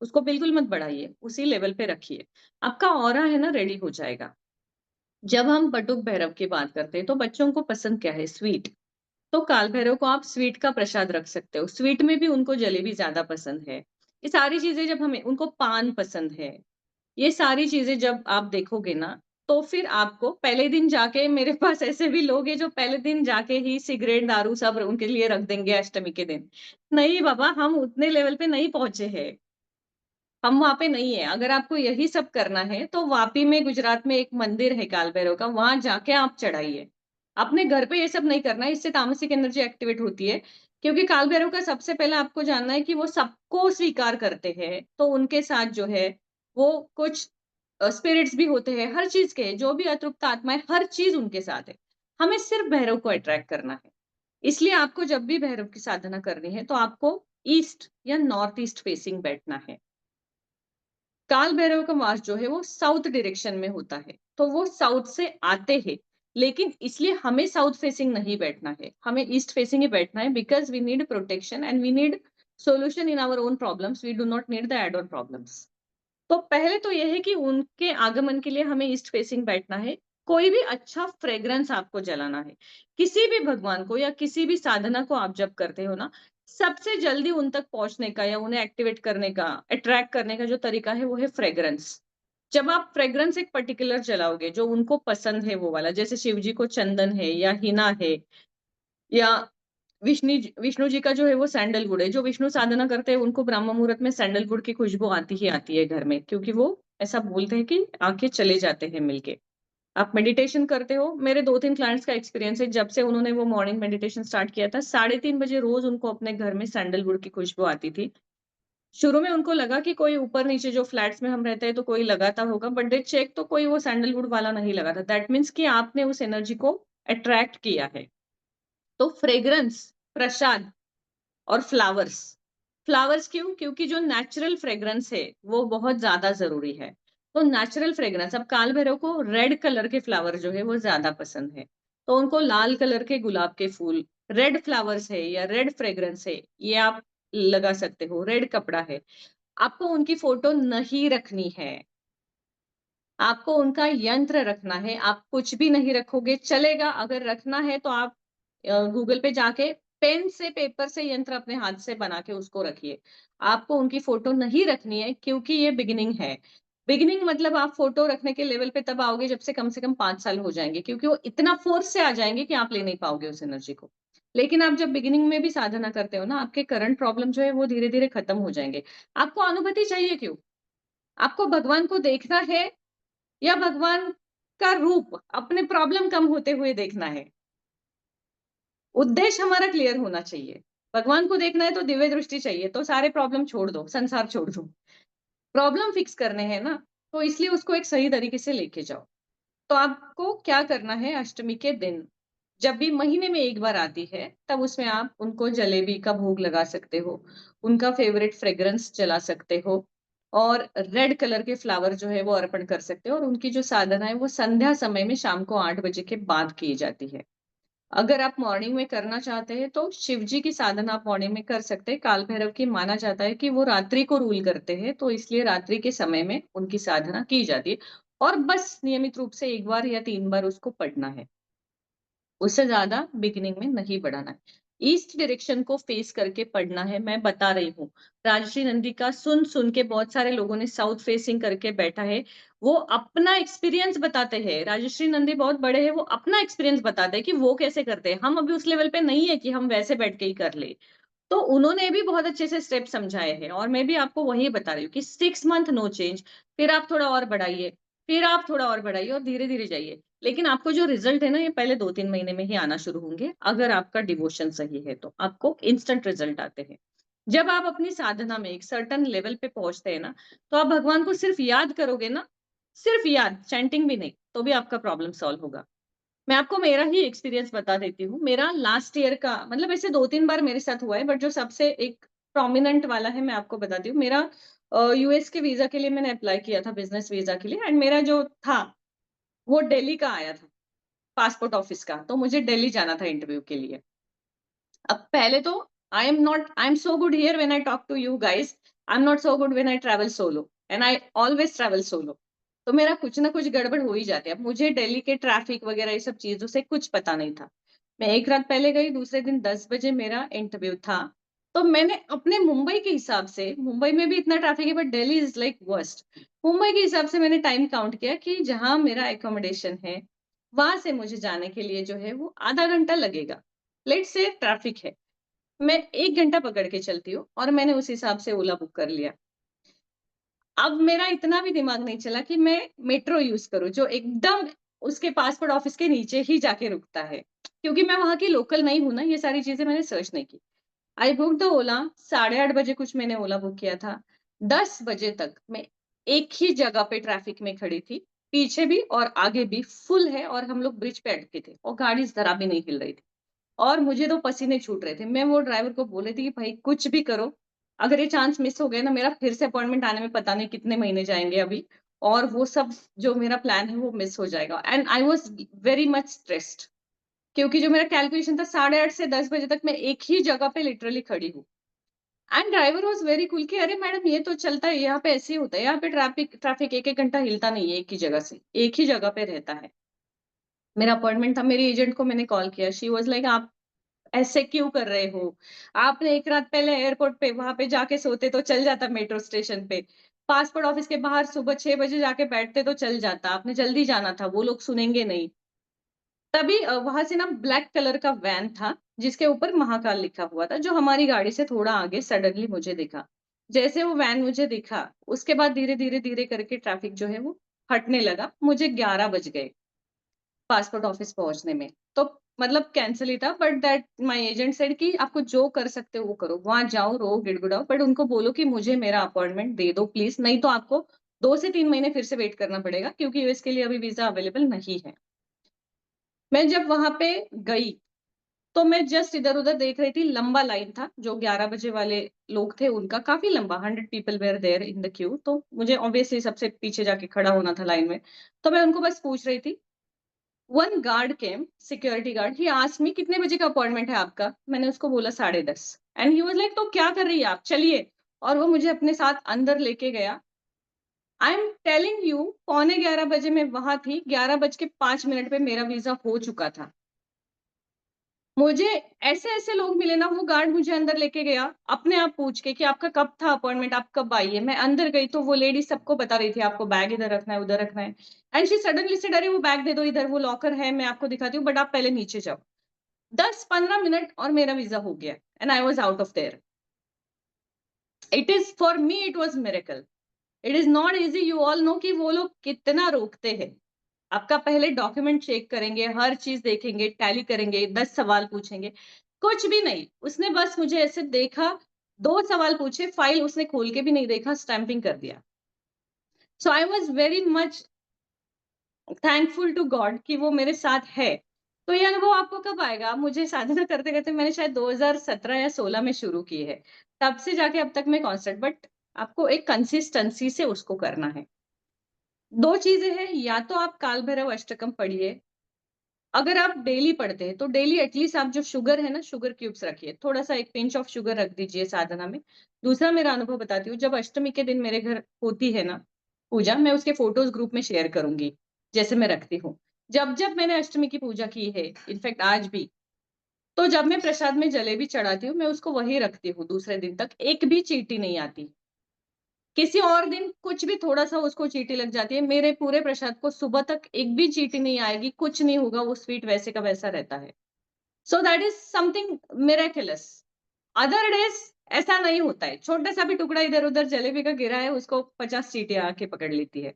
उसको बिल्कुल मत बढ़ाइए, उसी लेवल पे रखिए। आपका ऑरा है ना रेडी हो जाएगा। जब हम बटुक भैरव की बात करते हैं तो बच्चों को पसंद क्या है? स्वीट। तो काल भैरव को आप स्वीट का प्रसाद रख सकते हो। स्वीट में भी उनको जलेबी ज़्यादा पसंद है। ये सारी चीज़ें जब हमें उनको पान पसंद है। ये सारी चीज़ें जब आप देखोगे ना, तो फिर आपको पहले दिन जाके मेरे पास ऐसे भी लोग हैं जो पहले दिन जाके ही सिगरेट, दारू सब उनके लिए रख देंगे अष्टमी के दिन। नहीं बाबा, हम उतने लेवल पे नहीं पहुँचे हैं। हम वहाँ पे नहीं है। अगर आपको यही सब करना है, तो वापी में गुजरात में एक मंदिर है काल भैरव का, वहाँ जाके आप चढ़ाइए। अपने घर पे ये सब नहीं करना है, इससे तामसिक एनर्जी एक्टिवेट होती है। क्योंकि काल भैरव का सबसे पहले आपको जानना है कि वो सबको स्वीकार करते हैं, तो उनके साथ जो है, वो कुछ स्पिरिट्स भी होते हैं, हर चीज़ के, जो भी अतृप्त आत्माएँ, हर चीज़ उनके साथ है। हमें सिर्फ भैरव को अट्रैक्ट करना है। इसलिए आपको जब भी भैरव की साधना करनी है, तो आपको ईस्ट या नॉर्थ ईस्ट फेसिंग बैठना है। काल भैरव का वास जो है वो साउथ डायरेक्शन में होता है, तो वो साउथ से आते हैं, लेकिन इसलिए हमें साउथ फेसिंग नहीं बैठना है, हमें ईस्ट फेसिंग ही बैठना है because we need protection and we need solution in our own problems, we do not need the add on problems. तो पहले तो ये है कि उनके आगमन के लिए हमें ईस्ट फेसिंग बैठना है। कोई भी अच्छा फ्रेग्रेंस आपको जलाना है। किसी भी भगवान को या किसी भी साधना को आप जब करते हो ना, सबसे जल्दी उन तक पहुँचने का या उन्हें एक्टिवेट करने का, अट्रैक्ट करने का जो तरीका है वो है फ्रेग्रेंस। जब आप फ्रेग्रेंस एक पर्टिकुलर जलाओगे जो उनको पसंद है वो वाला, जैसे शिव जी को चंदन है या हिना है या विष्णु जी का जो है वो सैंडलवुड है। जो विष्णु साधना करते हैं उनको ब्रह्म मुहूर्त में सैंडलवुड की खुशबू आती ही आती है घर में, क्योंकि वो ऐसा बोलते हैं कि आके चले जाते हैं मिलके। आप मेडिटेशन करते हो, मेरे 2-3 क्लाइंट्स का एक्सपीरियंस है, जब से उन्होंने वो मॉर्निंग मेडिटेशन स्टार्ट किया था, 3:30 बजे रोज़ उनको अपने घर में सैंडलवुड की खुशबू आती थी। शुरू में उनको लगा कि कोई ऊपर-नीचे जो फ्लैट्स में हम रहते हैं तो कोई लगाता होगा, बट दे चेक तो कोई वो सैंडलवुड वाला नहीं लगा था। दैट मीन्स कि आपने उस एनर्जी को अट्रैक्ट किया है। तो फ्रेग्रेंस, प्रसाद और फ्लावर्स। फ्लावर्स क्यों? क्योंकि जो नेचुरल फ्रेग्रेंस है, वो बहुत ज़्यादा ज़रूरी है। तो नेचुरल फ्रेग्रेंस, अब काल भैरव को रेड कलर के फ्लावर जो है वो ज़्यादा पसंद है। तो उनको लाल कलर के गुलाब के फूल, रेड फ्लावर्स है या रेड फ्रेग्रेंस है, ये आप लगा सकते हो, रेड कपड़ा है। आपको उनकी फ़ोटो नहीं रखनी है। आपको उनका यंत्र रखना है, आप कुछ भी नहीं रखोगे चलेगा, अगर रखना है तो आप गूगल पे जाके पेन से, पेपर से यंत्र अपने हाथ से बना के उसको रखिए। आपको उनकी फ़ोटो नहीं रखनी है क्योंकि ये बिगिनिंग है। बिगिनिंग मतलब आप फ़ोटो रखने के लेवल पे तब आओगे जब से कम 5 साल हो जाएँगे, क्योंकि वो इतना फ़ोर्स से आ जाएँगे कि आप ले नहीं पाओगे उस एनर्जी को। लेकिन आप जब बिगिनिंग में भी साधना करते हो ना, आपके करंट प्रॉब्लम जो है वो धीरे-धीरे खत्म हो जाएँगे। आपको अनुभूति चाहिए क्यों? आपको भगवान को देखना है या भगवान का रूप अपने प्रॉब्लम कम होते हुए देखना है। उद्देश्य हमारा क्लियर होना चाहिए। भगवान को देखना है तो दिव्य दृष्टि चाहिए, तो सारे प्रॉब्लम छोड़ दो, संसार छोड़ दो। प्रॉब्लम फिक्स करने हैं ना, तो इसलिए उसको एक सही तरीके से लेके जाओ। तो आपको क्या करना है अष्टमी के दिन, जब भी महीने में 1 बार आती है, तब उसमें आप उनको जलेबी का भोग लगा सकते हो, उनका फेवरेट फ्रेग्रेंस जला सकते हो और रेड कलर के फ्लावर जो है वो अर्पण कर सकते हो और उनकी जो साधना है वो संध्या समय में शाम को 8 बजे के बाद की जाती है। अगर आप मॉर्निंग में करना चाहते हैं तो शिव जी की साधना आप मॉर्निंग में कर सकते हैं। काल भैरव की माना जाता है कि वो रात्रि को रूल करते हैं, तो इसलिए रात्रि के समय में उनकी साधना की जाती है और बस नियमित रूप से 1 बार या 3 बार उसको पढ़ना है। उससे ज़्यादा बिगिनिंग में नहीं बढ़ाना है। ईस्ट डायरेक्शन को फेस करके पढ़ना है, मैं बता रही हूँ। राजश्री नंदी का सुन-सुन के बहुत सारे लोगों ने साउथ फेसिंग करके बैठा है। वो अपना एक्सपीरियंस बताते हैं। राजश्री नंदी बहुत बड़े हैं, वो अपना एक्सपीरियंस बताते हैं कि वो कैसे करते हैं। हम अभी उस लेवल पे नहीं है कि हम वैसे बैठ के ही कर लें। तो उन्होंने भी बहुत अच्छे से स्टेप समझाए हैं और मैं भी आपको वही बता रही हूँ कि 6 मंथ नो चेंज, फिर आप थोड़ा और बढ़ाइए, फिर आप थोड़ा और बढ़ाइए और धीरे-धीरे जाइए। लेकिन आपको जो रिज़ल्ट है ना, ये पहले 2-3 महीने में ही आना शुरू होंगे, अगर आपका डिवोशन सही है तो। आपको इंस्टेंट रिज़ल्ट आते हैं। जब आप अपनी साधना में एक सर्टेन लेवल पे पहुँचते हैं ना, तो आप भगवान को सिर्फ़ याद करोगे ना, सिर्फ़ याद, चैंटिंग भी नहीं, तो भी आपका प्रॉब्लम सॉल्व होगा। मैं आपको मेरा ही एक्सपीरियंस बता देती हूँ। मेरा लास्ट ईयर का मतलब ऐसे 2-3 बार मेरे साथ हुआ है, बट जो सबसे एक प्रोमिनेंट वाला है, मैं आपको बताती हूँ। मेरा यूएस के वीज़ा के लिए मैंने अप्लाई किया था, बिज़नेस वीज़ा के लिए, एंड मेरा जो था, वो दिल्ली का आया था, पासपोर्ट ऑफिस का। तो मुझे दिल्ली जाना था इंटरव्यू के लिए। अब पहले तो I am so good here when I talk to you guys, I am not so good when I travel solo, and I always travel solo. तो मेरा कुछ ना कुछ गड़बड़ हो ही जाती है। अब मुझे दिल्ली के ट्रैफिक वगैरह ये सब चीज़ों से कुछ पता नहीं था। मैं एक रात पहले गई, दूसरे दिन 10 बजे मेरा इंटरव्यू था। तो मैंने अपने मुंबई के हिसाब से, मुंबई में भी इतना ट्रैफिक है, but Delhi is like worst. Mumbai के हिसाब से मैंने टाइम काउंट किया कि जहाँ मेरा अकोमोडेशन है, वहाँ से मुझे जाने के लिए जो है वो आधा घंटा लगेगा। लेट्स से ट्रैफिक है। मैं 1 घंटा पकड़ के चलती हूँ और मैंने उस हिसाब से ओला बुक कर लिया। अब मेरा इतना भी दिमाग नहीं चला कि मैं मेट्रो यूज़ करूँ, जो एकदम उसके पासपोर्ट ऑफिस के नीचे ही जाके रुकता है। क्योंकि मैं वहाँ की लोकल नहीं हूँ ना, ये सारी चीज़ें मैंने सर्च नहीं की। आई बुक्ड द ओला, 8:30 बजे कुछ मैंने ओला बुक किया था। 10 बजे तक मैं एक ही जगह पे ट्रैफिक में खड़ी थी। पीछे भी और आगे भी फुल है, और हम लोग ब्रिज पे अटके थे और गाड़ी ज़रा भी नहीं हिल रही थी। और मुझे तो पसीने छूट रहे थे। मैं वो ड्राइवर को बोल रही थी कि भाई कुछ भी करो, अगर ये चांस मिस हो गया ना, मेरा फिर से अपॉइंटमेंट आने में पता नहीं कितने महीने जाएँगे अभी, और वो सब जो मेरा प्लान है वो मिस हो जाएगा। And I was very much stressed, क्योंकि जो मेरा कैलकुलेशन था 8:30 से 10 बजे तक मैं एक ही जगह पे लिटरली खड़ी हूँ। And driver was very cool कि अरे मैडम, ये तो चलता है, यहाँ पे ऐसे ही होता है, यहाँ पे ट्रैफिक ट्रैफिक 1-1 घंटा हिलता नहीं है एक ही जगह से, एक ही जगह पे रहता है। मेरा अपॉइंटमेंट था, मेरी एजेंट को मैंने कॉल किया, शी वाज़ लाइक आप ऐसे क्यों कर रहे हो? आपने एक रात पहले एयरपोर्ट पे वहाँ पे जाके सोते तो चल जाता मेट्रो स्टेशन पे। पासपोर्ट ऑफिस के बाहर सुबह 6 बजे जाके बैठते तो चल जाता। आपने जल्दी जाना था, वो लोग सुनेंगे नहीं। तभी वहाँ से ना ब्लैक कलर का वैन था, जिसके ऊपर महाकाल लिखा हुआ था, जो हमारी गाड़ी से थोड़ा आगे सडनली मुझे दिखा। जैसे वो वैन मुझे दिखा, उसके बाद धीरे-धीरे करके ट्रैफिक जो है वो हटने लगा। मुझे 11 बज गए पासपोर्ट ऑफिस पहुँचने में। तो मतलब कैंसल ही था, but that my agent said कि आपको जो कर सकते हो वो करो। वहाँ जाओ, रो, गिड़गिड़ाओ, बट उनको बोलो कि मुझे मेरा अपॉइंटमेंट दे दो प्लीज़, नहीं तो आपको 2 से 3 महीने फिर से वेट करना पड़ेगा, क्योंकि यूएस के लिए अभी वीज़ा अवेलेबल नहीं है। मैं जब वहाँ पे गई, तो मैं जस्ट इधर-उधर देख रही थी, लंबा लाइन था, जो 11 बजे वाले लोग थे उनका काफ़ी लंबा, 100 people were there in the queue, तो मुझे ऑब्वियसली सबसे पीछे जाके खड़ा होना था लाइन में। तो मैं उनको बस पूछ रही थी। One guard came, security guard, he asked me कितने बजे का अपॉइंटमेंट है आपका? मैंने उसको बोला 10:30, एंड ही वाज़ लाइक तो क्या कर रही है आप? चलिए। और वो मुझे अपने साथ अंदर लेके गया। आई एम टेलिंग यू, पौने 11 बजे मैं वहाँ थी, 11 बज के 5 मिनट पे मेरा वीज़ा हो चुका था। मुझे ऐसे-ऐसे लोग मिले ना, वो गार्ड मुझे अंदर लेके गया, अपने आप पूछ के कि आपका कब था अपॉइंटमेंट, आप कब आई है? मैं अंदर गई तो वो लेडी सबको बता रही थी, आपको बैग इधर रखना है, उधर रखना है। एंड शी सडनली सेड, अरे वो बैग दे दो इधर, वो लॉकर है, मैं आपको दिखाती हूँ, बट आप पहले नीचे जाओ। 10-15 मिनट और मेरा वीज़ा हो गया, and I was out of their. It is for me it was miracle. It is not easy, you all know कि वो लोग कितना रोकते हैं। आपका पहले डॉक्यूमेंट चेक करेंगे, हर चीज़ देखेंगे, टैली करेंगे, 10 सवाल पूछेंगे। कुछ भी नहीं, उसने बस मुझे ऐसे देखा, 2 सवाल पूछे, फाइल उसने खोल के भी नहीं देखा, स्टैंपिंग कर दिया। So I was very much thankful to God कि वो मेरे साथ है। तो ये अनुभव आपको कब आएगा? मुझे साधना करते-करते मैंने शायद 2017 या 16 में शुरू की है। तब से जाके अब तक मैं कांस्टेंट, बट आपको एक कंसिस्टेंसी से उसको करना है। 2 चीज़ें हैं, या तो आप काल भैरव अष्टकम पढ़िए। अगर आप डेली पढ़ते हैं, तो डेली एटलीस्ट आप जो शुगर है ना, शुगर क्यूब्स रखिए। थोड़ा-सा एक पिंच ऑफ शुगर रख दीजिए साधना में। दूसरा मेरा अनुभव बताती हूँ, जब अष्टमी के दिन मेरे घर होती है ना पूजा, मैं उसके फ़ोटोज़ ग्रुप में शेयर करूँगी, जैसे मैं रखती हूँ। जब-जब मैंने अष्टमी की पूजा की है, इनफैक्ट आज भी, तो जब मैं प्रसाद में जलेबी चढ़ाती हूँ, मैं उसको वहीं रखती हूँ दूसरे दिन तक, एक भी चींटी नहीं आती। किसी और दिन कुछ भी थोड़ा-सा उसको चींटी लग जाती है, मेरे पूरे प्रसाद को सुबह तक एक भी चींटी नहीं आएगी, कुछ नहीं होगा, वो स्वीट वैसे का वैसा रहता है। So that is something miraculous. Other days, ऐसा नहीं होता है, छोटा सा भी टुकड़ा इधर उधर जलेबी का गिरा है, उसको 50 चींटियां आके पकड़ लेती है।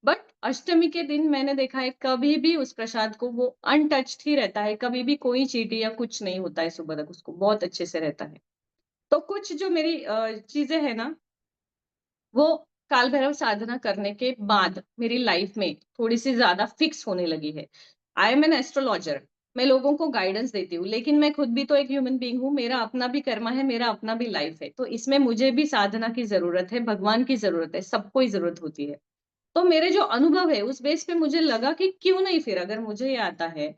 बट अष्टमी के दिन मैंने देखा है कभी भी उस प्रसाद को वो अनटच्ड ही रहता है, कभी भी कोई चींटी या कुछ नहीं होता है सुबह तक, उसको बहुत अच्छे से रहता है। तो कुछ जो मेरी चीजें है ना, वो काल भैरव साधना करने के बाद मेरी लाइफ में थोड़ी-सी ज़्यादा फिक्स होने लगी है। आई एम एन एस्ट्रोलॉजर, मैं लोगों को गाइडेंस देती हूँ, लेकिन मैं खुद भी तो एक ह्यूमन बीइंग हूँ, मेरा अपना भी कर्मा है, मेरा अपना भी लाइफ है। तो इसमें मुझे भी साधना की ज़रूरत है, भगवान की ज़रूरत है, सबको ही ज़रूरत होती है। तो मेरे जो अनुभव है, उस बेस पे मुझे लगा कि क्यों नहीं फिर अगर मुझे ये आता है,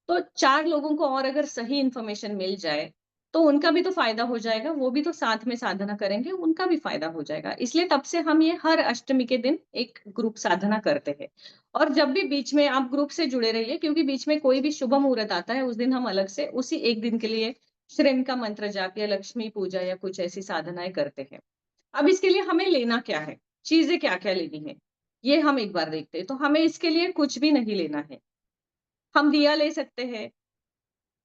तो 4 लोगों को और अगर सही इन्फॉर्मेशन मिल जाए, तो उनका भी तो फ़ायदा हो जाएगा, वो भी तो साथ में साधना करेंगे, उनका भी फ़ायदा हो जाएगा। इसलिए तब से हम ये हर अष्टमी के दिन एक ग्रुप साधना करते हैं। और जब भी बीच में आप ग्रुप से जुड़े रहिए क्योंकि बीच में कोई भी शुभ मुहूर्त आता है, उस दिन हम अलग से उसी 1 दिन के लिए श्रीम का मंत्र जाप या लक्ष्मी पूजा या कुछ ऐसी साधनाएँ करते हैं। अब इसके लिए हमें लेना क्या है? चीज़ें क्या-क्या लेनी है? ये हम एक बार देखते हैं। तो हमें इसके लिए कुछ भी नहीं लेना है। हम दिया ले सकते हैं।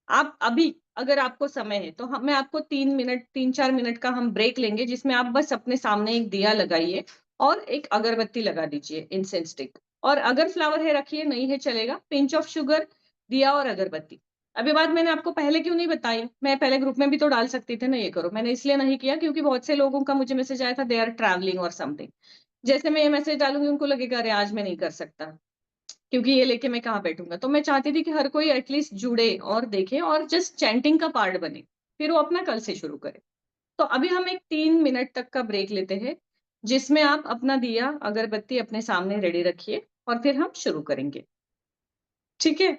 आप अभी अगर आपको समय है तो मैं आपको 3 मिनट 3-4 मिनट का हम ब्रेक लेंगे जिसमें आप बस अपने सामने एक दिया लगाइए और एक अगरबत्ती लगा दीजिए इंसेंस स्टिक और अगर फ्लावर है रखिए, नहीं है चलेगा। पिंच ऑफ शुगर, दिया और अगरबत्ती। अब ये बात मैंने आपको पहले क्यों नहीं बताई? मैं पहले ग्रुप में भी तो डाल सकती थी ना ये करो। मैंने इसलिए नहीं किया क्योंकि बहुत से लोगों का मुझे मैसेज आया था दे आर ट्रैवलिंग और समथिंग। जैसे मैं ये मैसेज डालूँगी उनको लगेगा अरे आज मैं नहीं कर सकता। क्योंकि ये लेके मैं कहाँ बैठूँगा? तो मैं चाहती थी कि हर कोई एटलीस्ट जुड़े और देखे और जस्ट चैंटिंग का पार्ट बने। फिर वो अपना कल से शुरू करे। तो अभी हम एक 3 मिनट तक का ब्रेक लेते हैं, जिसमें आप अपना दिया, अगरबत्ती अपने सामने रेडी रखिए और फिर हम शुरू करेंगे। ठीक है?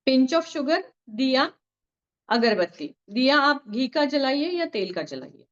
पिंच ऑफ शुगर, दिया, अगरबत्ती। दिया आप घी का जलाइए या तेल का जलाइए।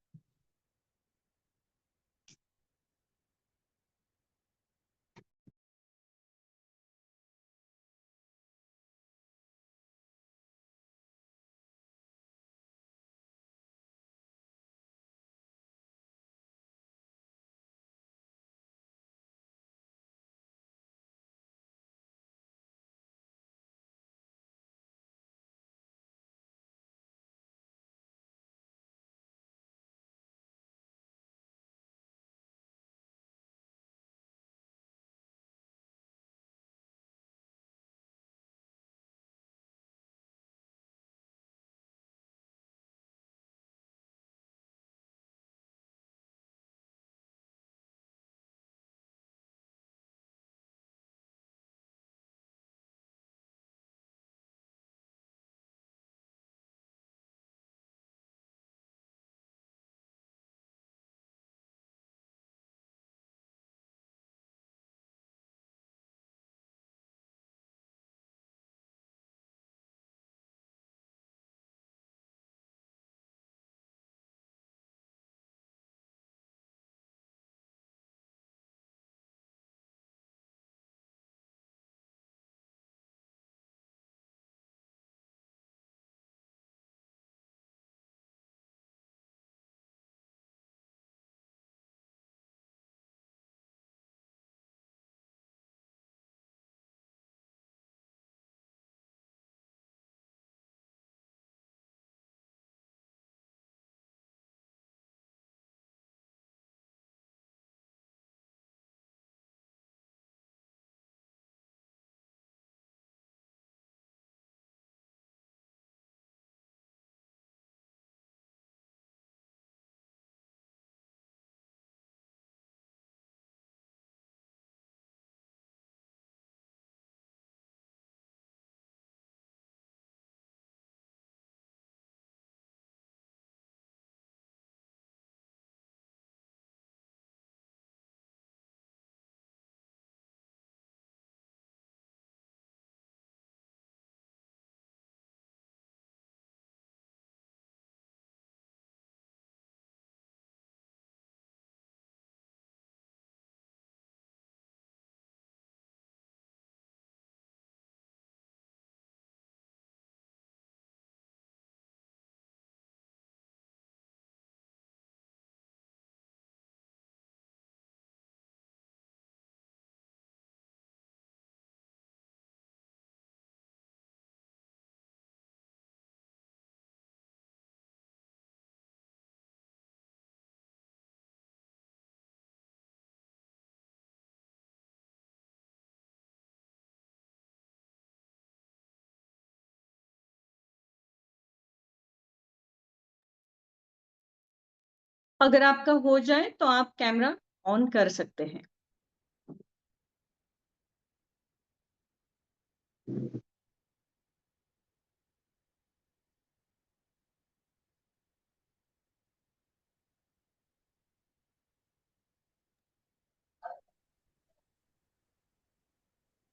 अगर आपका हो जाए तो आप कैमरा ऑन कर सकते हैं।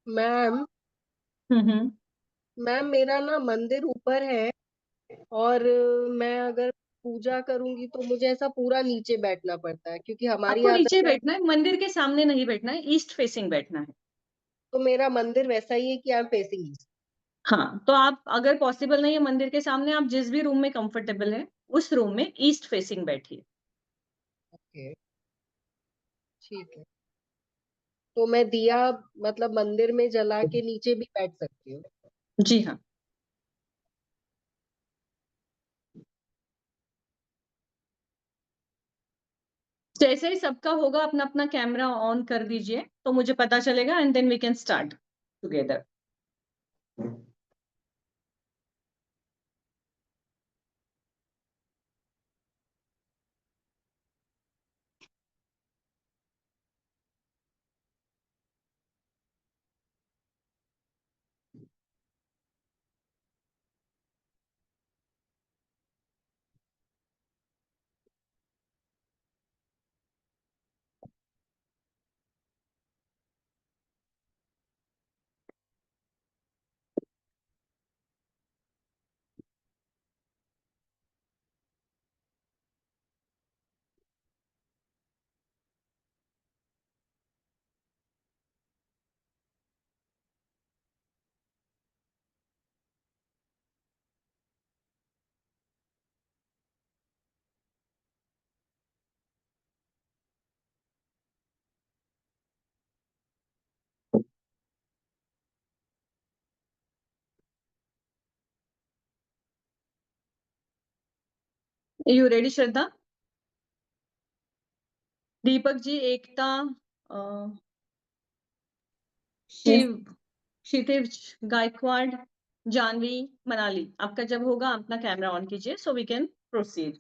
मैम हम्म। मैम मेरा ना मंदिर ऊपर है, और मैं अगर पूजा करूंगी तो मुझे ऐसा पूरा नीचे बैठना पड़ता है, क्योंकि हमारी आपको नीचे आदत है। बैठना है, मंदिर के सामने नहीं बैठना है, ईस्ट फेसिंग बैठना है। तो मेरा मंदिर वैसा ही है कि आई एम फेसिंग ईस्ट। हाँ, तो आप अगर पॉसिबल नहीं है मंदिर के सामने, आप जिस भी रूम में कंफर्टेबल है उस रूम में ईस्ट फेसिंग बैठिए। ओके, ठीक है। तो मैं दिया मतलब मंदिर में जला के नीचे भी बैठ सकती हूँ? जी हाँ। जैसे ही सबका होगा अपना अपना कैमरा ऑन कर दीजिए तो मुझे पता चलेगा, and then we can start together. You ready Shraddha? Deepak ji, Ekta, uh, Shiv, Kshitij, Gaikwad, Janhavi, Manali, आपका जब होगा अपना कैमरा ऑन कीजिए सो वी कैन प्रोसीड।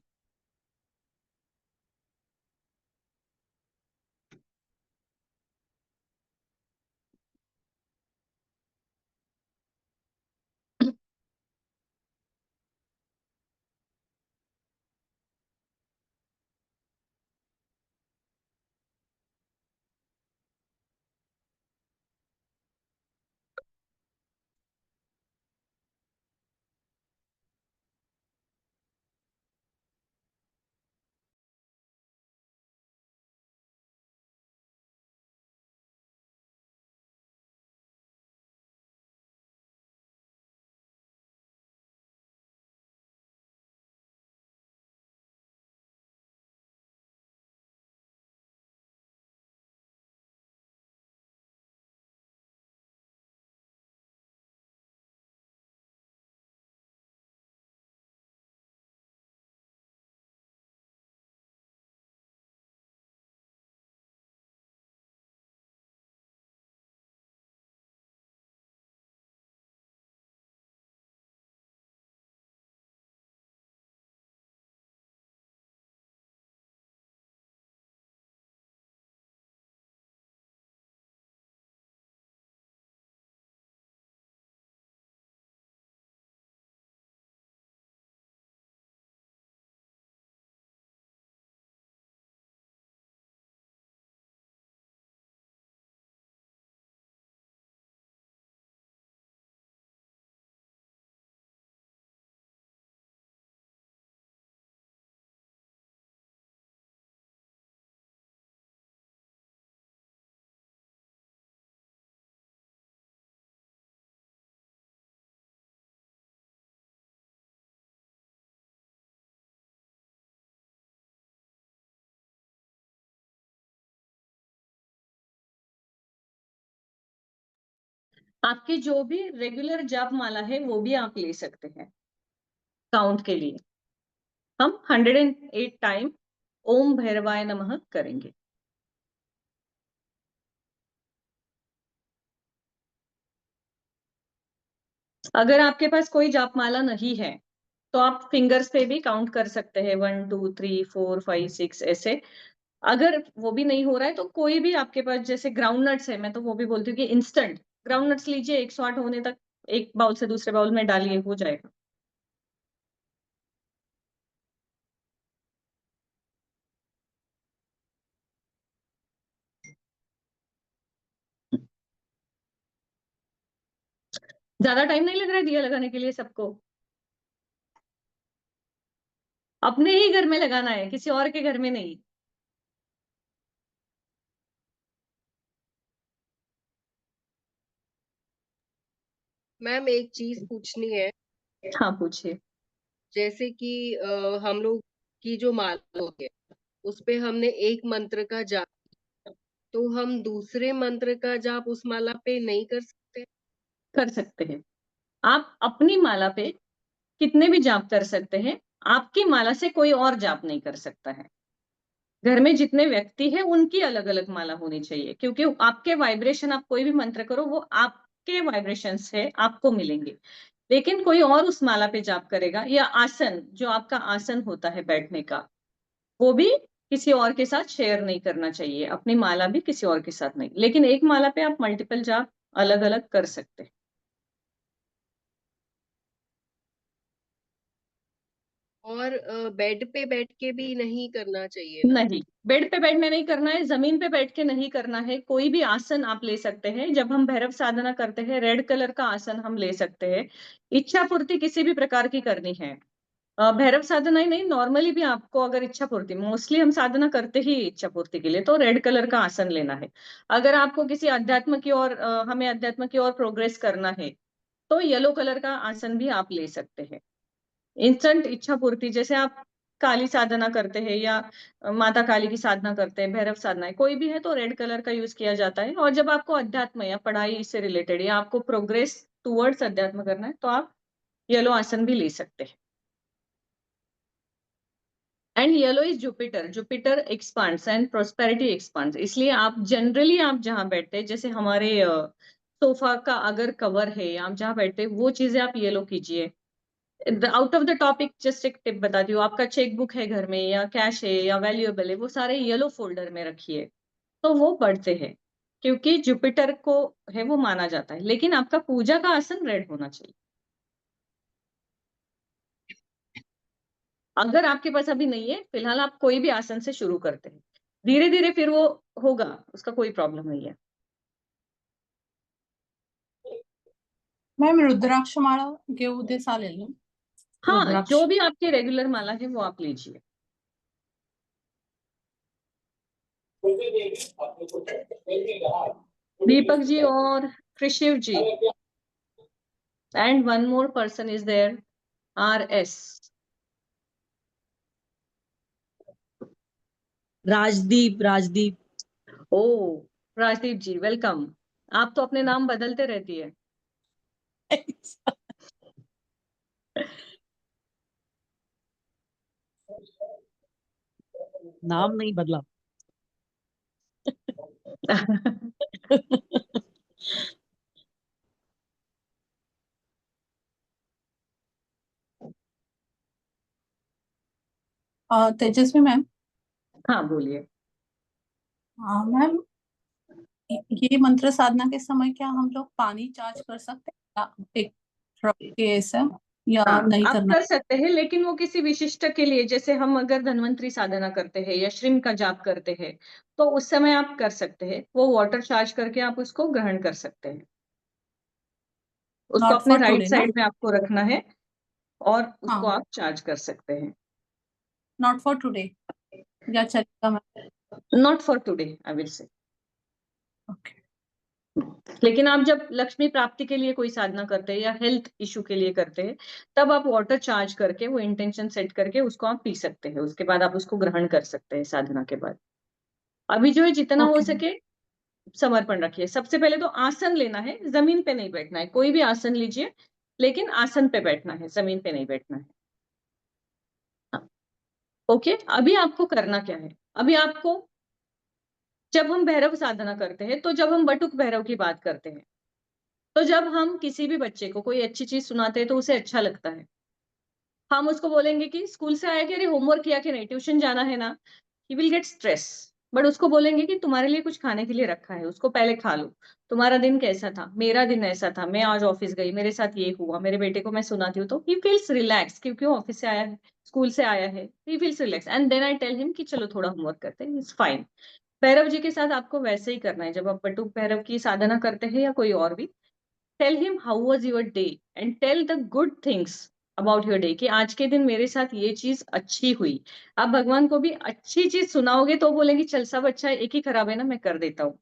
आपके जो भी रेगुलर जाप माला है वो भी आप ले सकते हैं काउंट के लिए। हम 108 टाइम ओम भैरवाय नमः करेंगे। अगर आपके पास कोई जाप माला नहीं है तो आप फिंगर्स पे भी काउंट कर सकते हैं, 1 2 3 4 5 6 ऐसे। अगर वो भी नहीं हो रहा है तो कोई भी आपके पास, जैसे ग्राउंड नट्स है, मैं तो वो भी बोलती हूँ कि इंस्टेंट ग्राउंड नट्स लीजिए, 108 होने तक एक बाउल से दूसरे बाउल में डालिए, हो जाएगा। ज्यादा टाइम नहीं लग रहा है दिया लगाने के लिए सबको? अपने ही घर में लगाना है, किसी और के घर में नहीं। मैम एक चीज पूछनी है, हाँ पूछिए। जैसे कि हम लोग की जो माला होती है उस पे हमने एक मंत्र का जाप, तो हम दूसरे मंत्र का जाप उस माला पे नहीं कर सकते? कर सकते हैं। आप अपनी माला पे कितने भी जाप कर सकते हैं, आपकी माला से कोई और जाप नहीं कर सकता है। घर में जितने व्यक्ति हैं उनकी अलग अलग माला होनी चाहिए, क्योंकि आपके वाइब्रेशन, आप कोई भी मंत्र करो वो आपके वाइब्रेशन से आपको मिलेंगे। लेकिन कोई और उस माला पे जाप करेगा, या आसन, जो आपका आसन होता है बैठने का, वो भी किसी और के साथ शेयर नहीं करना चाहिए। अपनी माला भी किसी और के साथ नहीं, लेकिन एक माला पे आप मल्टीपल जाप अलग अलग कर सकते हैं। और बेड पे बैठ के भी नहीं करना चाहिए ना? नहीं, बेड पे बैठ में नहीं करना है, जमीन पे बैठ के नहीं करना है। कोई भी आसन आप ले सकते हैं। जब हम भैरव साधना करते हैं, रेड कलर का आसन हम ले सकते हैं। इच्छा पूर्ति किसी भी प्रकार की करनी है, भैरव साधना ही नहीं, नॉर्मली भी आपको अगर इच्छा पूर्ति, मोस्टली हम साधना करते ही इच्छा पूर्ति के लिए, तो रेड कलर का आसन लेना है। अगर आपको किसी अध्यात्म की ओर, हमें अध्यात्म की ओर प्रोग्रेस करना है, तो येलो कलर का आसन भी आप ले सकते हैं। इंस्टेंट इच्छा पूर्ति, जैसे आप काली साधना करते हैं या माता काली की साधना करते हैं, भैरव साधना है, कोई भी है, तो रेड कलर का यूज किया जाता है। और जब आपको अध्यात्म या पढ़ाई से रिलेटेड या आपको प्रोग्रेस टूवर्ड्स अध्यात्म करना है, तो आप येलो आसन भी ले सकते हैं। And yellow is Jupiter, Jupiter expands and prosperity expands. इसलिए आप जनरली, आप जहां बैठते हैं, जैसे हमारे सोफा का अगर कवर है, आप जहां बैठते हैं वो चीजें आप येलो कीजिए। Out of the topic just एक टिप बताती हूँ, आपका चेक बुक है घर में, या कैश है, या वैल्यूएबल है, वो सारे येलो फोल्डर में रखिए, तो वो बढ़ते हैं। क्योंकि जुपिटर को है वो माना जाता है। लेकिन आपका पूजा का आसन रेड होना चाहिए। अगर आपके पास अभी नहीं है, फिलहाल आप कोई भी आसन से शुरू करते हैं, धीरे धीरे फिर वो होगा, उसका कोई प्रॉब्लम नहीं है। मैम रुद्राक्ष माला घेऊ दे चालेल ना? हाँ, रुद्राक्ष जो भी आपकी रेगुलर माला है वो आप लीजिए। दीपक जी और Krishiv ji, and one more person is there, RS। Rajdeep Rajdeep. ओ, राजदीप जी वेलकम। आप तो अपने नाम बदलते रहती है। नाम नहीं बदला। तेजस्वी मैम, हाँ बोलिए। मैम ये मंत्र साधना के समय क्या हम लोग पानी चार्ज कर सकते हैं एक ट्रक के ऐसा, या हाँ, नहीं आप करना? कर सकते हैं, लेकिन वो किसी विशिष्ट के लिए, जैसे हम अगर धन्वंतरी साधना करते हैं या श्रीम का जाप करते हैं, तो उस समय आप कर सकते हैं। वो वाटर चार्ज करके आप उसको ग्रहण कर सकते हैं। उसको नॉट अपने फॉर राइट टुडे ना? साइड में आपको रखना है, और उसको हाँ, आप चार्ज कर सकते हैं। नॉट फॉर टुडे या चलेगा ma'am? Not for today I will say. Okay. लेकिन आप जब लक्ष्मी प्राप्ति के लिए कोई साधना करते हैं या हेल्थ इशू के लिए करते हैं, तब आप वाटर चार्ज करके, वो इंटेंशन सेट करके उसको आप पी सकते हैं। उसके बाद आप उसको ग्रहण कर सकते हैं साधना के बाद। अभी जो है जितना हो ओके सके समर्पण रखिए। सबसे पहले तो आसन लेना है, जमीन पे नहीं बैठना है। कोई भी आसन लीजिए, लेकिन आसन पे बैठना है, जमीन पे नहीं बैठना है। ओके, अभी आपको करना क्या है? अभी आपको, जब हम भैरव साधना करते हैं, तो जब हम बटुक भैरव की बात करते हैं, तो जब हम किसी भी बच्चे को कोई अच्छी चीज सुनाते हैं तो उसे अच्छा लगता है। हम उसको बोलेंगे कि स्कूल से आया कि अरे होमवर्क किया कि नहीं, ट्यूशन जाना है ना, he will get stress. But उसको बोलेंगे कि तुम्हारे लिए कुछ खाने के लिए रखा है, उसको पहले खा लो। तुम्हारा दिन कैसा था? मेरा दिन ऐसा था, मैं आज ऑफिस गई, मेरे साथ ये हुआ, मेरे बेटे को मैं सुनाती हूँ, तो ही फील्स रिलैक्स, क्योंकि वो ऑफिस से आया है, स्कूल से आया है, he feels relax. And then I tell him कि चलो थोड़ा होमवर्क करते हैं, इट्स फाइन। भैरव जी के साथ आपको वैसे ही करना है। जब आप बटुक भैरव की साधना करते हैं या कोई और भी, tell him how was your day and tell the good things about your day, कि आज के दिन मेरे साथ ये चीज अच्छी हुई। आप भगवान को भी अच्छी चीज सुनाओगे तो बोलेंगे चल सब अच्छा है, एक ही खराब है ना, मैं कर देता हूँ।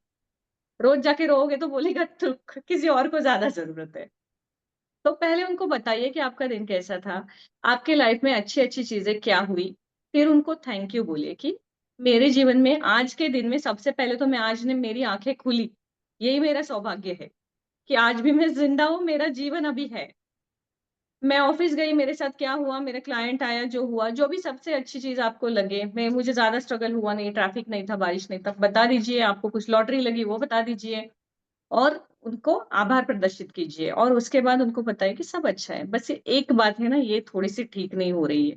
रोज जाके रोओगे तो बोलेगा तो किसी और को ज्यादा जरूरत है। तो पहले उनको बताइए कि आपका दिन कैसा था, आपके लाइफ में अच्छी अच्छी चीजें क्या हुई। फिर उनको थैंक यू बोलिए कि मेरे जीवन में आज के दिन में सबसे पहले तो मैं आज ने मेरी आंखें खुली, यही मेरा सौभाग्य है कि आज भी मैं जिंदा हूँ, मेरा जीवन अभी है। मैं ऑफिस गई, मेरे साथ क्या हुआ, मेरा क्लाइंट आया, जो हुआ, जो भी सबसे अच्छी चीज आपको लगे, मैं मुझे ज्यादा स्ट्रगल हुआ नहीं, ट्रैफिक नहीं था, बारिश नहीं था, बता दीजिए। आपको कुछ लॉटरी लगी वो बता दीजिए, और उनको आभार प्रदर्शित कीजिए। और उसके बाद उनको बताइए कि सब अच्छा है, बस ये एक बात है ना, ये थोड़ी सी ठीक नहीं हो रही है,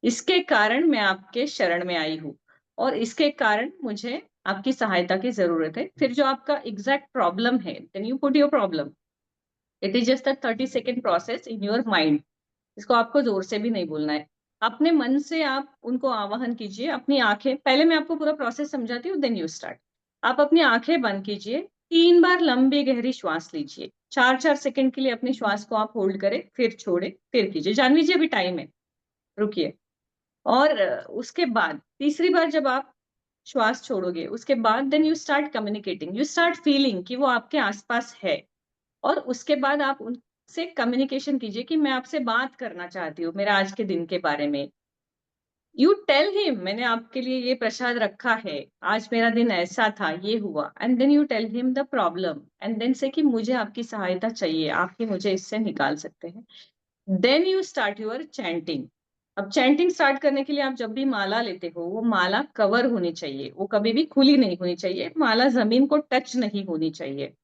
इसके कारण मैं आपके शरण में आई हूँ, और इसके कारण मुझे आपकी सहायता की जरूरत है। फिर जो आपका एग्जैक्ट प्रॉब्लम है, then you put your problem. It is just a 30 second process in your mind. इसको आपको जोर से भी नहीं बोलना है, अपने मन से आप उनको आवाहन कीजिए। अपनी आंखें, पहले मैं आपको पूरा प्रोसेस समझाती हूँ, देन यू स्टार्ट। आप अपनी आंखें बंद कीजिए, 3 बार लंबी गहरी श्वास लीजिए, 4-4 सेकंड के लिए अपनी श्वास को आप होल्ड करें, फिर छोड़े, फिर कीजिए, जान लीजिए अभी टाइम है, रुकिए। और उसके बाद तीसरी बार जब आप श्वास छोड़ोगे, उसके बाद then you start communicating, you start feeling कि वो आपके आसपास है। और उसके बाद आप उनसे कम्युनिकेशन कीजिए कि मैं आपसे बात करना चाहती हूँ मेरे आज के दिन के बारे में। यू टेल हिम मैंने आपके लिए ये प्रसाद रखा है, आज मेरा दिन ऐसा था, ये हुआ। And then you tell him the problem and then say कि मुझे आपकी सहायता चाहिए, आप ही मुझे इससे निकाल सकते हैं। Then you start your chanting. अब चैंटिंग स्टार्ट करने के लिए आप जब भी माला लेते हो, वो माला कवर होनी चाहिए, वो कभी भी खुली नहीं होनी चाहिए, माला जमीन को टच नहीं होनी चाहिए।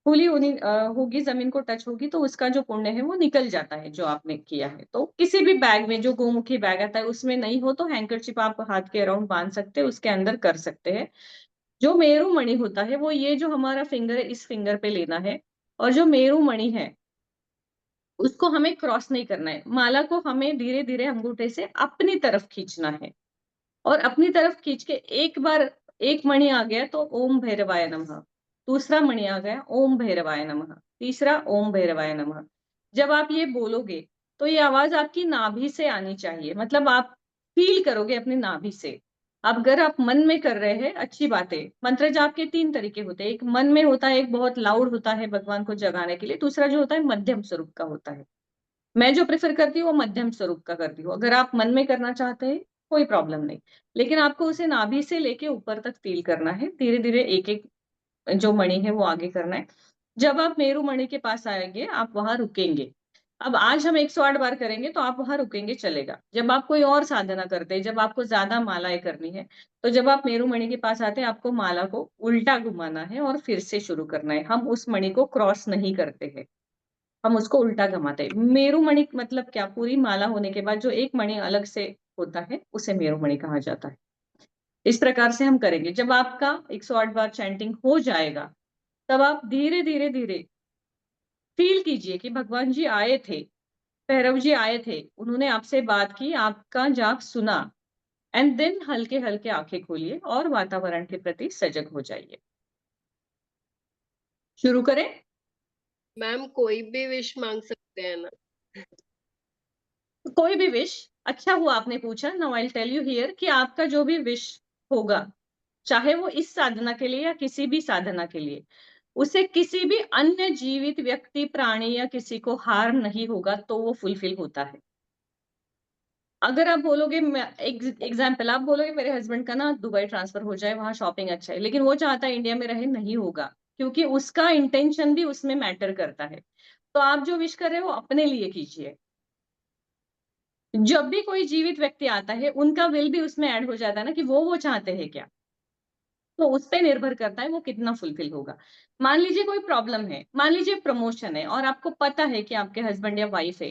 खुली होनी होगी, जमीन को टच होगी तो उसका जो पुण्य है वो निकल जाता है जो आपने किया है। तो किसी भी बैग में, जो गोमुखी बैग आता है उसमें नहीं हो तो हैंकरचिप आप हाथ के अराउंड बांध सकते हैं, उसके अंदर कर सकते हैं। जो मेरू मणि होता है वो ये जो हमारा फिंगर है, इस फिंगर पे लेना है। और जो मेरू मणि है उसको हमें क्रॉस नहीं करना है, माला को हमें धीरे धीरे अंगूठे से अपनी तरफ खींचना है। और अपनी तरफ खींच के एक बार, एक मणि आ गया तो ओम भैरवाय नमः, दूसरा मणि आ गया ओम भैरवाय नमः, तीसरा ओम भैरवाय नमः। जब आप ये बोलोगे तो ये आवाज आपकी नाभि से आनी चाहिए, मतलब आप फील करोगे अपनी नाभि से। अब अगर आप मन में कर रहे हैं, अच्छी बात है। मंत्र जाप के 3 तरीके होते हैं, एक मन में होता है, एक बहुत लाउड होता है भगवान को जगाने के लिए, दूसरा जो होता है मध्यम स्वरूप का होता है। मैं जो प्रेफर करती हूँ वो मध्यम स्वरूप का करती हूँ। अगर आप मन में करना चाहते हैं कोई प्रॉब्लम नहीं, लेकिन आपको उसे नाभि से लेके ऊपर तक फील करना है, धीरे धीरे एक एक जो मणि है वो आगे करना है। जब आप मेरू मणि के पास आएंगे आप वहां रुकेंगे। अब आज हम 108 बार करेंगे तो आप वहां रुकेंगे, चलेगा। जब आप कोई और साधना करते हैं, जब आपको ज्यादा मालाएं करनी है, तो जब आप मेरू मणि के पास आते हैं आपको माला को उल्टा घुमाना है और फिर से शुरू करना है। हम उस मणि को क्रॉस नहीं करते हैं, हम उसको उल्टा घुमाते हैं। मेरू मणि मतलब क्या, पूरी माला होने के बाद जो एक मणि अलग से होता है उसे मेरू मणि कहा जाता है। इस प्रकार से हम करेंगे। जब आपका 108 बार चैंटिंग हो जाएगा तब आप धीरे धीरे धीरे फील कीजिए कि भगवान जी आए थे, भैरव जी आए थे, उन्होंने आपसे बात की, आपका जाप सुना। एंड देन हल्के हल्के आंखें खोलिए और वातावरण के प्रति सजग हो जाइए। शुरू करें। मैम कोई भी विश मांग सकते हैं ना? कोई भी विश, अच्छा हुआ आपने पूछा। Now I will tell you here कि आपका जो भी विश होगा, चाहे वो इस साधना के लिए या किसी भी साधना के लिए, उसे किसी भी अन्य जीवित व्यक्ति, प्राणी या किसी को हार्म नहीं होगा तो वो फुलफिल होता है। अगर आप बोलोगे, एग्जाम्पल आप बोलोगे मेरे हस्बैंड का ना दुबई ट्रांसफर हो जाए, वहां शॉपिंग अच्छा है, लेकिन वो चाहता है इंडिया में रहे, नहीं होगा, क्योंकि उसका इंटेंशन भी उसमें मैटर करता है। तो आप जो विश कर रहे हो वो अपने लिए कीजिए। जब भी कोई जीवित व्यक्ति आता है उनका विल भी उसमें ऐड हो जाता है ना, कि वो चाहते हैं क्या, तो उस पर निर्भर करता है वो कितना फुलफिल होगा। मान लीजिए कोई प्रॉब्लम है, मान लीजिए प्रमोशन है और आपको पता है कि आपके हस्बैंड या वाइफ है,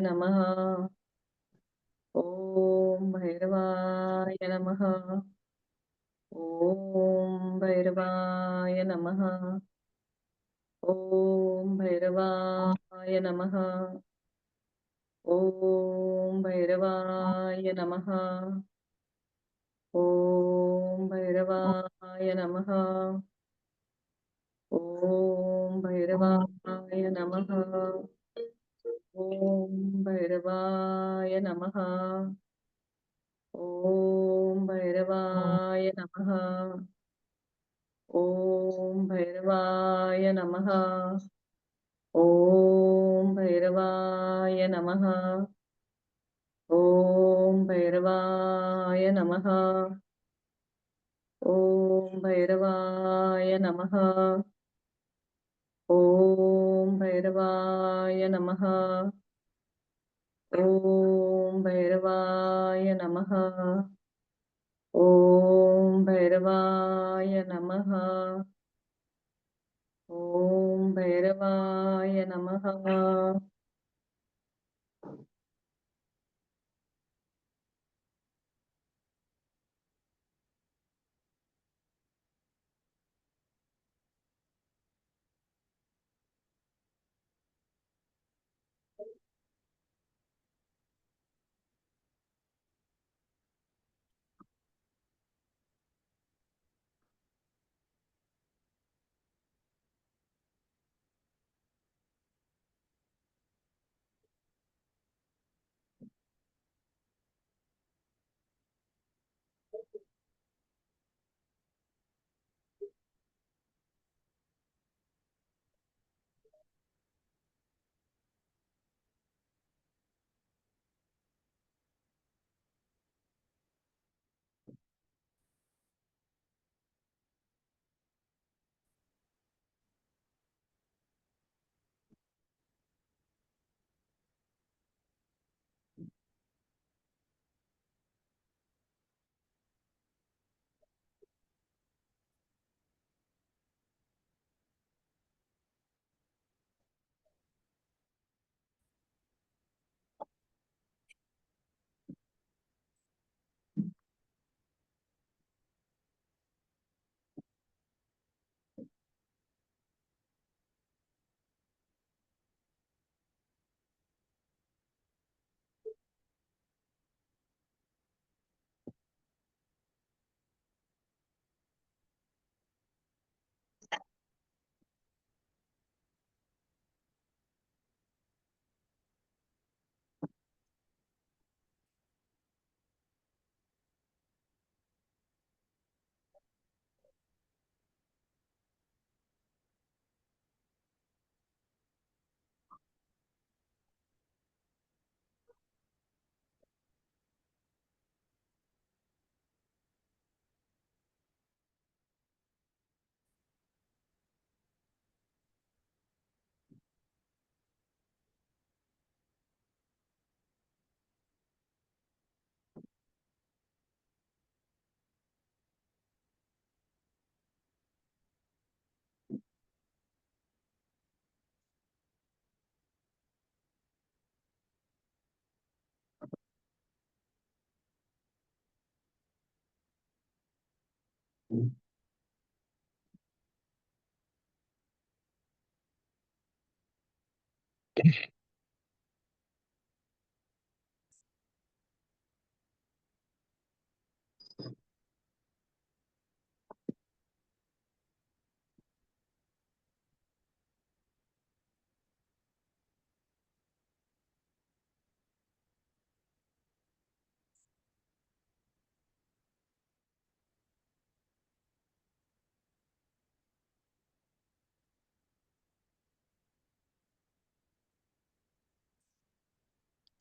नमः। ॐ भैरवाय नमः। ॐ भैरवाय नमः। ॐ भैरवाय नमः। ॐ भैरवाय नमः। ॐ भैरवाय नमः। ॐ भैरवाय नमः। ॐ भैरवाय नमः। ॐ भैरवाय नमः। ॐ भैरवाय नमः। ॐ भैरवाय नमः। ॐ भैरवाय नमः। ॐ भैरवाय नमः। ॐ भैरवाय नमः। ॐ भैरवाय नमः। ॐ भैरवाय नमः। ॐ भैरवाय नमः।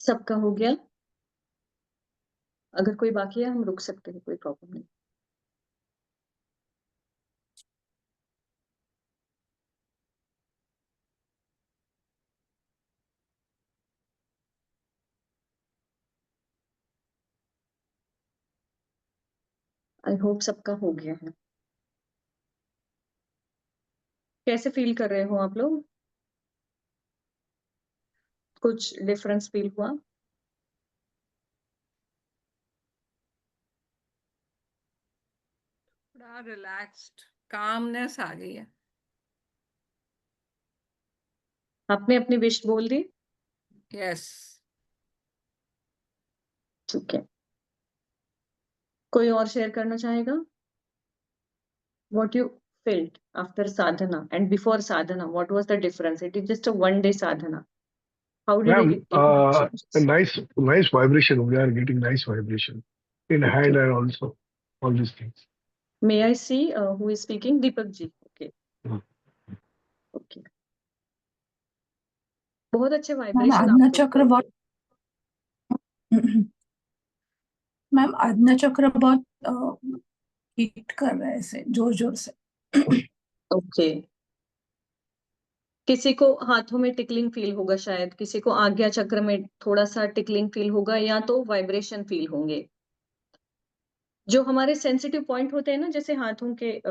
सबका हो गया? अगर कोई बाकी है हम रुक सकते हैं, कोई प्रॉब्लम नहीं। आई होप सबका हो गया है। कैसे फील कर रहे हो आप लोग? कुछ डिफरेंस फील हुआ? थोड़ा रिलैक्स्ड, कामनेस आ गई है। आपने अपनी विश बोल दी? यस। ठीक है, कोई और शेयर करना चाहेगा? What you felt after sadhana and before sadhana, what was the difference? It is just a one day sadhana. How did Ma'am, it make changes? nice vibration. We are getting nice vibration in hand and also all these things. May I see who is speaking? Deepak ji. Okay. Hmm. Okay. बहुत अच्छे ma'am vibration आज्ञा आपको चक्र बहुत ma'am आज्ञा चक्र बहुत hit कर रहा है ऐसे जोर जोर से। ओके। किसी को हाथों में टिकलिंग फील होगा, शायद किसी को आज्ञा चक्र में थोड़ा सा टिकलिंग फील होगा, या तो वाइब्रेशन फील होंगे। जो हमारे सेंसिटिव पॉइंट होते हैं ना, जैसे हाथों के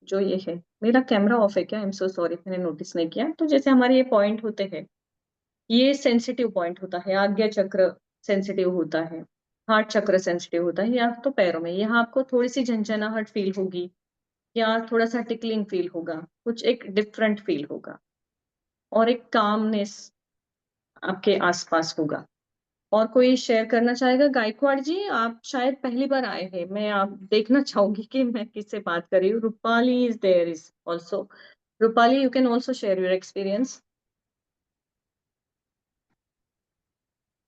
जो ये है, मेरा कैमरा ऑफ है क्या? आई एम सो सॉरी, मैंने नोटिस नहीं किया। तो जैसे हमारे ये पॉइंट होते हैं, ये सेंसिटिव पॉइंट होता है। आज्ञा चक्र सेंसिटिव होता है, हार्ट चक्र सेंसिटिव होता है, या तो पैरों में यहाँ आपको थोड़ी सी झंझनाहट फील होगी, या थोड़ा सा टिकलिंग फील होगा, कुछ एक डिफरेंट फील होगा, और एक कामनेस आपके आसपास होगा। और कोई शेयर करना चाहेगा? गायकवाड़ जी, आप शायद पहली बार आए हैं। मैं आप देखना चाहूंगी कि मैं किससे बात कर रही हूँ। Rupali is there is also. Rupali, you can also share your experience.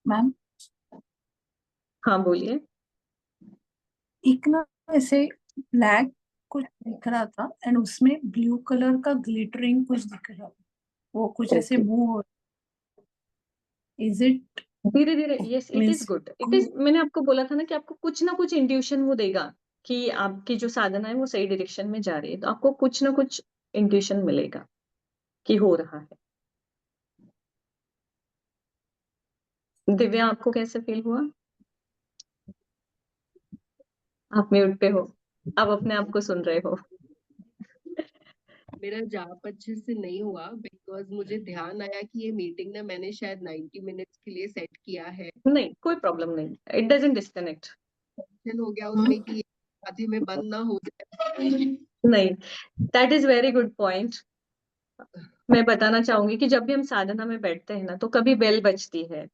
Ma'am हाँ बोलिए। एक ना ऐसे ब्लैक कुछ दिख रहा था एंड उसमें ब्लू कलर का ग्लिटरिंग कुछ दिख रहा था, वो कुछ ऐसे Okay. मूव हो। इज इट धीरे धीरे, yes it is means good, it is. मैंने आपको बोला था ना कि आपको कुछ ना कुछ इंट्यूशन वो देगा कि आपकी जो साधना है वो सही डायरेक्शन में जा रही है, तो आपको कुछ ना कुछ इंट्यूशन मिलेगा कि हो रहा है। दिव्या, आपको कैसे फील हुआ? आप म्यूट पे हो, आप अपने आप को सुन रहे हो। मेरा जाप अच्छे से नहीं हुआ बिकॉज मुझे ध्यान आया कि ये मीटिंग ना मैंने शायद 90 मिनट्स के लिए सेट किया है। नहीं, कोई प्रॉब्लम नहीं, इट डजंट डिस्कनेक्ट। टेंशन हो गया उसमें कि आधे में बंद ना हो जाए। नहीं, that is very good point. मैं बताना चाहूंगी कि जब भी हम साधना में बैठते हैं ना, तो कभी बेल बजती है,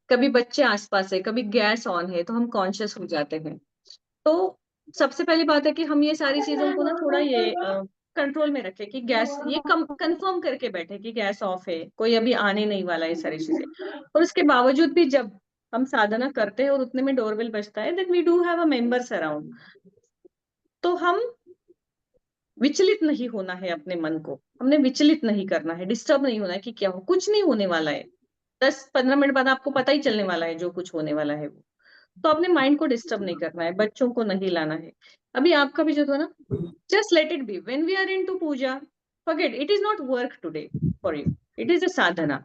कभी बच्चे आसपास है, कभी गैस ऑन है, तो हम कॉन्शियस हो जाते हैं। तो सबसे पहली बात है कि हम ये सारी चीजों को ना थोड़ा ये कंट्रोल में रखें कि गैस, ये कंफर्म करके बैठे कि गैस ऑफ है, कोई अभी आने नहीं वाला है, सारी चीजें। और उसके बावजूद भी जब हम साधना करते हैं और उतने में डोरबेल बजता है, then we do have a members around, तो हम विचलित नहीं होना है अपने मन को, हमने विचलित नहीं करना है, डिस्टर्ब नहीं होना है कि क्या हो, कुछ नहीं होने वाला है। 10-15 मिनट बाद आपको पता ही चलने वाला है जो कुछ होने वाला है वो। तो अपने माइंड को डिस्टर्ब नहीं करना है, बच्चों को नहीं लाना है। अभी आपका भी जो था ना, just let it be. When we are into puja, forget it is not work today for you. It is a sadhana.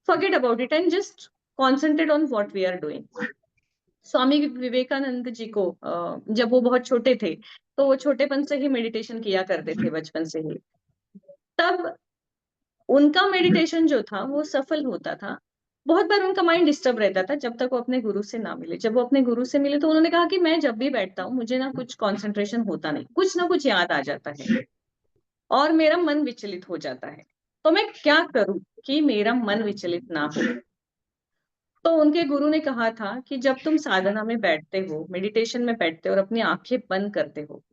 Forget about it and just concentrate on what we are doing. Swami Vivekananda ji को जब वो बहुत छोटे थे, तो वो छोटेपन से ही meditation किया करते थे, बचपन से ही। तब उनका मेडिटेशन जो था वो सफल होता था। बहुत बार उनका माइंड डिस्टर्ब रहता था जब तक वो अपने गुरु से ना मिले। जब वो अपने गुरु से मिले तो उन्होंने कहा कि मैं जब भी बैठता हूँ मुझे ना कुछ कंसंट्रेशन होता नहीं, कुछ ना कुछ याद आ जाता है और मेरा मन विचलित हो जाता है। तो मैं क्या करूं कि मेरा मन विचलित ना हो? तो उनके गुरु ने कहा था कि जब तुम साधना में बैठते हो, मेडिटेशन में बैठते हो और अपनी आंखें बंद करते हो,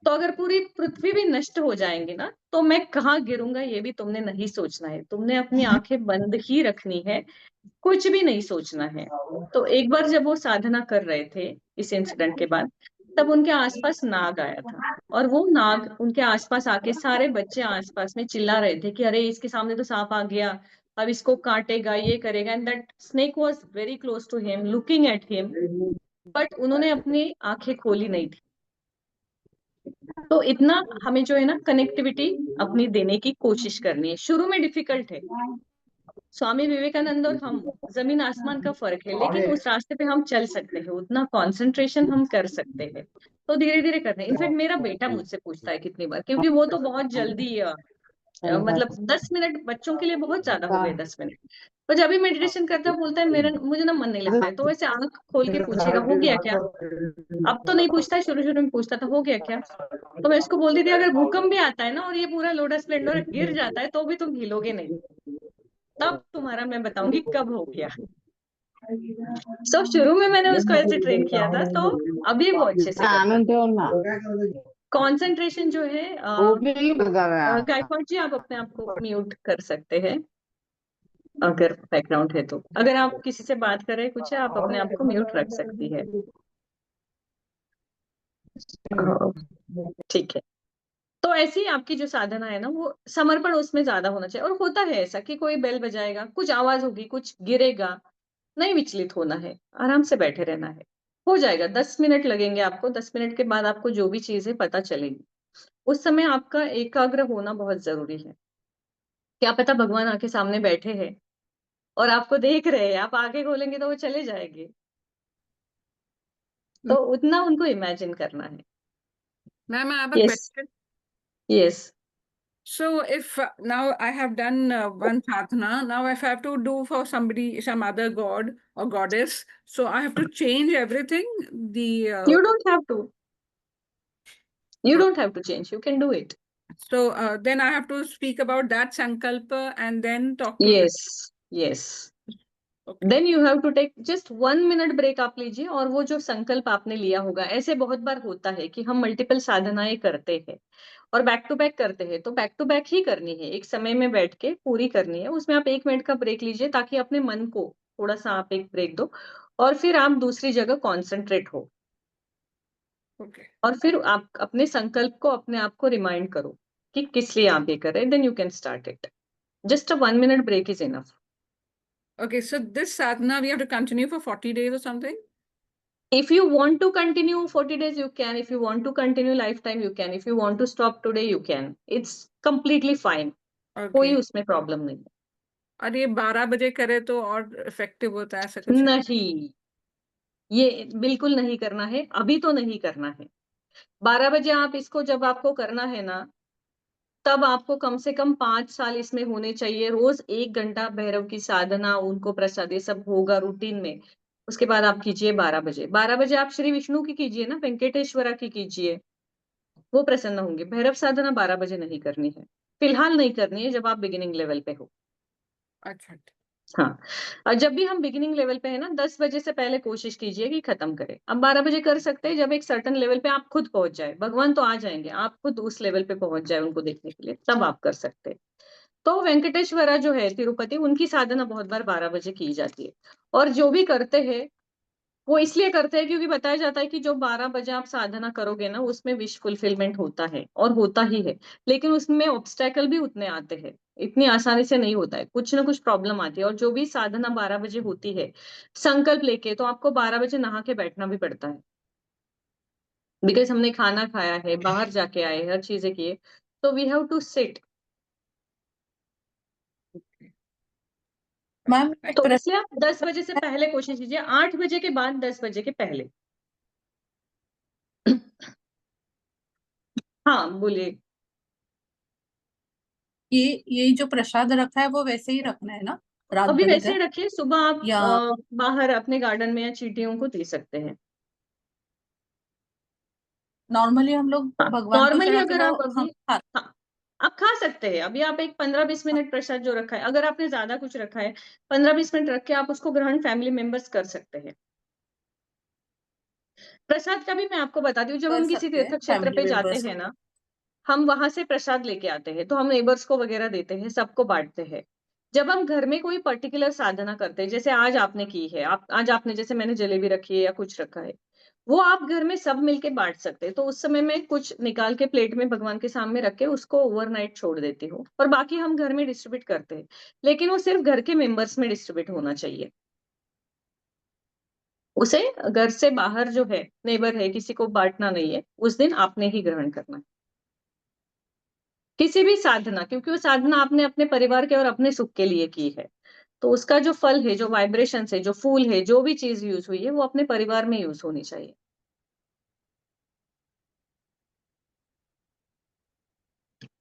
तो अगर पूरी पृथ्वी भी नष्ट हो जाएंगी ना, तो मैं कहाँ गिरूंगा ये भी तुमने नहीं सोचना है। तुमने अपनी आंखें बंद ही रखनी है, कुछ भी नहीं सोचना है। तो एक बार जब वो साधना कर रहे थे इस इंसिडेंट के बाद, तब उनके आसपास नाग आया था, और वो नाग उनके आसपास आके सारे बच्चे आसपास में चिल्ला रहे थे कि अरे इसके सामने तो सांप आ गया, अब इसको काटेगा, ये करेगा। And that snake was very close to him, looking at him, but उन्होंने अपनी आंखें खोली नहीं थी। तो इतना हमें जो है ना कनेक्टिविटी अपनी देने की कोशिश करनी है। शुरू में डिफिकल्ट है, स्वामी विवेकानंद और हम जमीन आसमान का फर्क है, लेकिन उस रास्ते पे हम चल सकते हैं, उतना कंसंट्रेशन हम कर सकते हैं। तो धीरे धीरे करते हैं। इनफैक्ट मेरा बेटा मुझसे पूछता है कितनी बार, क्योंकि वो तो बहुत जल्दी मतलब 10 मिनट बच्चों के लिए बहुत ज्यादा हो गए 10 मिनट। तो जब भी मेडिटेशन करता है बोलता है मेरा मुझे ना मन नहीं लगता है, तो वैसे आंख खोल के पूछेगा हो गया क्या। अब तो नहीं पूछता है, शुरू शुरू में पूछता था हो गया क्या। तो मैं इसको बोलती थी अगर भूकंप भी आता है ना और ये पूरा लोटस स्प्लेंडर गिर जाता है तो भी तुम हिलोगे नहीं, तब तुम्हारा मैं बताऊंगी कब हो गया। तो शुरू में मैंने उसको ऐसे ट्रेन किया था, तो अभी वो अच्छे से करता है। कंसंट्रेशन जो है गायकवाड़ जी आप अपने आप को म्यूट कर सकते हैं अगर बैकग्राउंड है तो। अगर आप किसी से बात कर रहे हैं कुछ है आप अपने आप को म्यूट रख सकती है। ठीक है। तो ऐसी आपकी जो साधना है ना वो समर्पण उसमें ज्यादा होना चाहिए। और होता है ऐसा कि कोई बेल बजाएगा, कुछ आवाज होगी, कुछ गिरेगा, नहीं विचलित होना है, आराम से बैठे रहना है, हो जाएगा। 10 मिनट लगेंगे आपको, 10 मिनट के बाद आपको जो भी चीज है पता चलेगी। उस समय आपका एकाग्र होना बहुत जरूरी है। क्या पता भगवान आके सामने बैठे हैं और आपको देख रहे हैं, आप आगे खोलेंगे तो वो चले जाएंगे। तो उतना उनको इमेजिन करना है। Ma'am, I have a yes question. Yes So if now I have done one sadhana, now if I have to do for somebody, some other god or goddess, so I have to change everything. You don't have to, you don't have to change, you can do it. So then I have to speak about that sankalpa and then talk to yes yes Okay. Then you have to take just 1 minute break आप लीजिए। और वो जो संकल्प आपने लिया होगा, ऐसे बहुत बार होता है कि हम मल्टीपल साधनाएं करते हैं और बैक टू बैक करते हैं, तो बैक टू बैक ही करनी है, एक समय में बैठ के पूरी करनी है। उसमें आप 1 मिनट का ब्रेक लीजिए ताकि अपने मन को थोड़ा सा आप एक ब्रेक दो और फिर आप दूसरी जगह कॉन्सेंट्रेट हो। Okay. और फिर आप अपने संकल्प को अपने आप को रिमाइंड करो कि किस लिए आप ये कर रहे हैं, then you can start it. Just a 1 minute break is enough. Okay, so this sadhana we have to continue for 40 days or something? If you want to continue 40 days, you can. If you want to continue lifetime, you can. If you want to stop today, you can. It's completely fine. कोई Okay. उसमें problem नहीं है। और ये 12 बजे करे तो और इफेक्टिव होता है, ऐसा कुछ है? नहीं, ये बिल्कुल नहीं करना है, अभी तो नहीं करना है। 12 बजे आप इसको जब आपको करना है ना, तब आपको कम से कम 5 साल इसमें होने चाहिए। रोज 1 घंटा भैरव की साधना, उनको प्रसाद, ये सब होगा रूटीन में। उसके बाद आप कीजिए 12 बजे। 12 बजे आप श्री विष्णु की कीजिए ना, वेंकटेश्वरा की कीजिए, वो प्रसन्न होंगे। भैरव साधना 12 बजे नहीं करनी है, फिलहाल नहीं करनी है जब आप बिगिनिंग लेवल पे हो। अच्छा। हाँ, और जब भी हम बिगिनिंग लेवल पे है ना, 10 बजे से पहले कोशिश कीजिए कि खत्म करें। अब 12 बजे कर सकते हैं जब एक सर्टन लेवल पे आप खुद पहुंच जाए, भगवान तो आ जाएंगे, आप खुद उस लेवल पे पहुंच जाए उनको देखने के लिए, तब आप कर सकते हैं। तो वेंकटेश्वरा जो है तिरुपति, उनकी साधना बहुत बार 12 बजे की जाती है। और जो भी करते हैं वो इसलिए करते हैं क्योंकि बताया जाता है कि जो 12 बजे आप साधना करोगे ना, उसमें विश फुलफिलमेंट होता है और होता ही है। लेकिन उसमें ऑब्स्टेकल भी उतने आते हैं, इतनी आसानी से नहीं होता है, कुछ ना कुछ प्रॉब्लम आती है। और जो भी साधना 12 बजे होती है संकल्प लेके, तो आपको 12 बजे नहा के बैठना भी पड़ता है, बिकॉज हमने खाना खाया है, बाहर जाके आए, हर चीजें किए, तो we have to sit. Ma'am तो इसलिए आप 10 बजे से पहले कोशिश कीजिए, 8 बजे के बाद 10 बजे के पहले। हाँ बोलिए। ये जो प्रसाद रखा है वो वैसे ही रखना है ना, रात अभी भर वैसे ही इधर, रखिए, सुबह आप या बाहर अपने गार्डन में या चींटियों को दे सकते हैं। नॉर्मली हम लोग हाँ, भगवान को नॉर्मली चढ़ा के अगर वो आप हम अभी, हाँ आप खा सकते हैं। अभी आप एक 15-20 मिनट प्रसाद जो रखा है, अगर आपने ज्यादा कुछ रखा है 15-20 मिनट रख के आप उसको ग्रहण फैमिली मेंबर्स कर सकते हैं। प्रसाद का भी मैं आपको बताती हूँ, जब कर हम किसी सकते तीर्थ हैं क्षेत्र फैमिली पे जाते मेंबर्स। हैं ना, हम वहां से प्रसाद लेके आते हैं, तो हम नेबर्स को वगैरह देते हैं, सबको बांटते हैं। जब हम घर में कोई पर्टिकुलर साधना करते हैं, जैसे आज आपने की है, आप आज आपने जैसे मैंने जलेबी रखी है या कुछ रखा है, वो आप घर में सब मिलके बांट सकते हैं। तो उस समय में कुछ निकाल के प्लेट में भगवान के सामने रख के उसको ओवरनाइट छोड़ देती हूँ, और बाकी हम घर में डिस्ट्रीब्यूट करते हैं। लेकिन वो सिर्फ घर के मेंबर्स में डिस्ट्रीब्यूट होना चाहिए, उसे घर से बाहर जो है नेबर है किसी को बांटना नहीं है, उस दिन आपने ही ग्रहण करना है किसी भी साधना, क्योंकि वो साधना आपने अपने परिवार के और अपने सुख के लिए की है। तो उसका जो फल है, जो वाइब्रेशन है, जो फूल है, जो भी चीज यूज हुई है, वो अपने परिवार में यूज होनी चाहिए।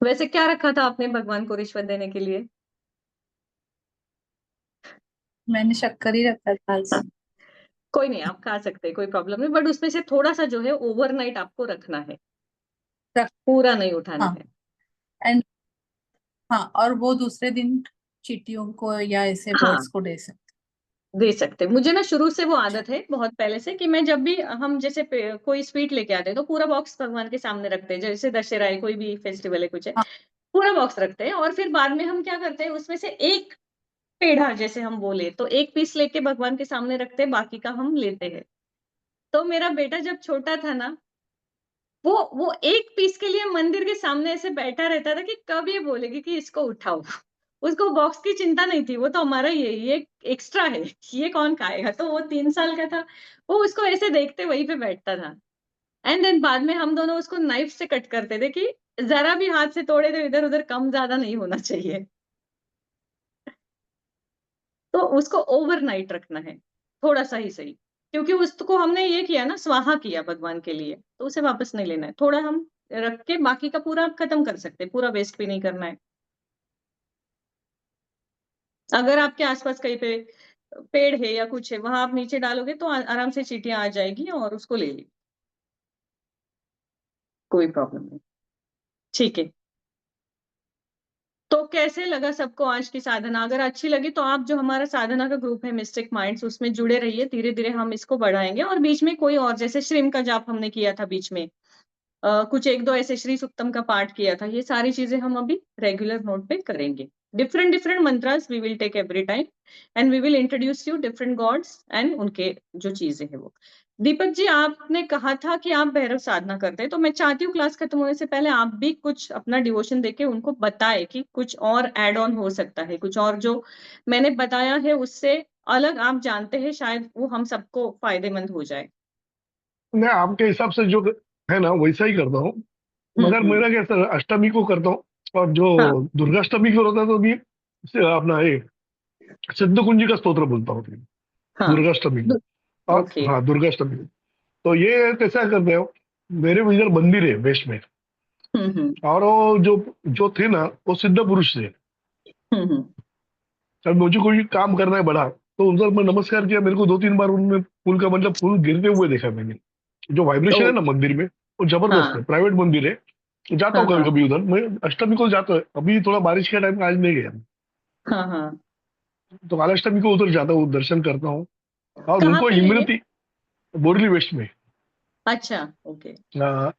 वैसे क्या रखा था आपने भगवान को रिश्वत देने के लिए? मैंने शक्कर ही रखा था आज। कोई नहीं, आप खा सकते हैं, कोई प्रॉब्लम नहीं, बट उसमें से थोड़ा-सा जो है ओवरनाइट आपको रखना है, रख पूरा नहीं उठाना हाँ है। एंड हाँ, और वो दूसरे दिन चींटियों को या ऐसे हाँ, बर्ड्स को दे सकते। दे सकते हैं। मुझे ना शुरू से वो आदत है बहुत पहले से कि मैं जब भी हम जैसे कोई स्वीट लेके आते हैं तो पूरा बॉक्स भगवान के सामने रखते हैं। जैसे दशहरा है, कोई भी फेस्टिवल है, कुछ है, हाँ पूरा बॉक्स रखते हैं और फिर बाद में हम क्या करते हैं उसमें से एक पेड़ा जैसे हम बोले तो एक पीस लेके भगवान के सामने रखते हैं, बाकी का हम लेते हैं। तो मेरा बेटा जब छोटा था ना, वो एक पीस के लिए मंदिर के सामने ऐसे बैठा रहता था कि कब ये बोलेगी कि इसको उठाओ। उसको बॉक्स की चिंता नहीं थी, वो तो हमारा ही है, ये एक्स्ट्रा है, ये कौन खाएगा? तो वो 3 साल का था, वो उसको ऐसे देखते वहीं पे बैठता था। एंड देन बाद में हम दोनों उसको नाइफ से कट करते थे कि ज़रा भी हाथ से तोड़े तो इधर-उधर कम-ज़्यादा नहीं होना चाहिए। तो उसको ओवरनाइट रखना है, थोड़ा-सा ही सही। क्योंकि उसको हमने ये किया ना, स्वाहा किया भगवान के लिए, तो उसे वापस नहीं लेना है। थोड़ा हम रख के बाकी का पूरा खत्म कर सकते हैं, पूरा वेस्ट भी नहीं करना है। अगर आपके आस-पास कहीं पे पेड़ है या कुछ है, वहाँ आप नीचे डालोगे तो आराम से चींटियाँ आ जाएगी और उसको ले लेगी, कोई प्रॉब्लम नहीं। ठीक है। तो कैसे लगा सबको आज की साधना? अगर अच्छी लगी तो आप जो हमारा साधना का ग्रुप है मिस्टिक माइंड्स उसमें जुड़े रहिए, धीरे-धीरे हम इसको बढ़ाएँगे और बीच में कोई और जैसे श्रीम का जाप हमने किया था बीच में, कुछ 1-2 ऐसे श्री सुक्तम का पाठ किया था, ये सारी चीज़ें हम अभी रेगुलर मोड पे करेंगे। Different mantras we will take every time and we will introduce you different gods and उनके जो चीज़ें हैं वो। दीपक जी, आपने कहा था कि आप भैरव साधना करते हैं, तो मैं चाहती हूँ क्लास खत्म होने से पहले आप भी कुछ अपना डिवोशन देके उनको बताएँ कि कुछ और ऐड ऑन हो सकता है, कुछ और जो मैंने बताया है उससे अलग आप जानते हैं, शायद वो हम सबको फ़ायदेमंद हो जाए। मैं आपके हिसाब से जो है ना वैसा ही करता हूँ, मगर हुँ। मेरा कैसा है, अष्टमी को करता हूँ और जो हाँ, दुर्गाष्टमी को होता है तो भी अपना ये सिद्ध कुंजी का स्तोत्र बोलता हूँ हाँ। दुर्गाष्टमी दु को। और ओके। हाँ, दुर्गाष्टमी को। तो ये कैसा करते हो, मेरे इधर मंदिर है वेस्ट में, हुँ। और वो जो जो थे ना वो सिद्ध पुरुष थे। हुँ। और मुझे कोई काम करना है बड़ा, तो उधर मैं नमस्कार किया, मेरे को 2-3 बार उनमें फूल का मतलब फूल गिरते हुए देखा मैंने। जो वाइब्रेशन है ओह! ना मंदिर में वो जबरदस्त हाँ, है, प्राइवेट मंदिर है। तो जाता हाँ, हूँ कभी हाँ। कभी उधर, मैं अष्टमी को जाता हूँ, अभी थोड़ा बारिश के टाइम में आज नहीं गया। हाँ। तो कालाष्टमी को उधर जाता हूँ, दर्शन करता हूँ। और कहाँ उनको पे है ये? इमरती, बोरली वेस्ट में, अच्छा, ओके।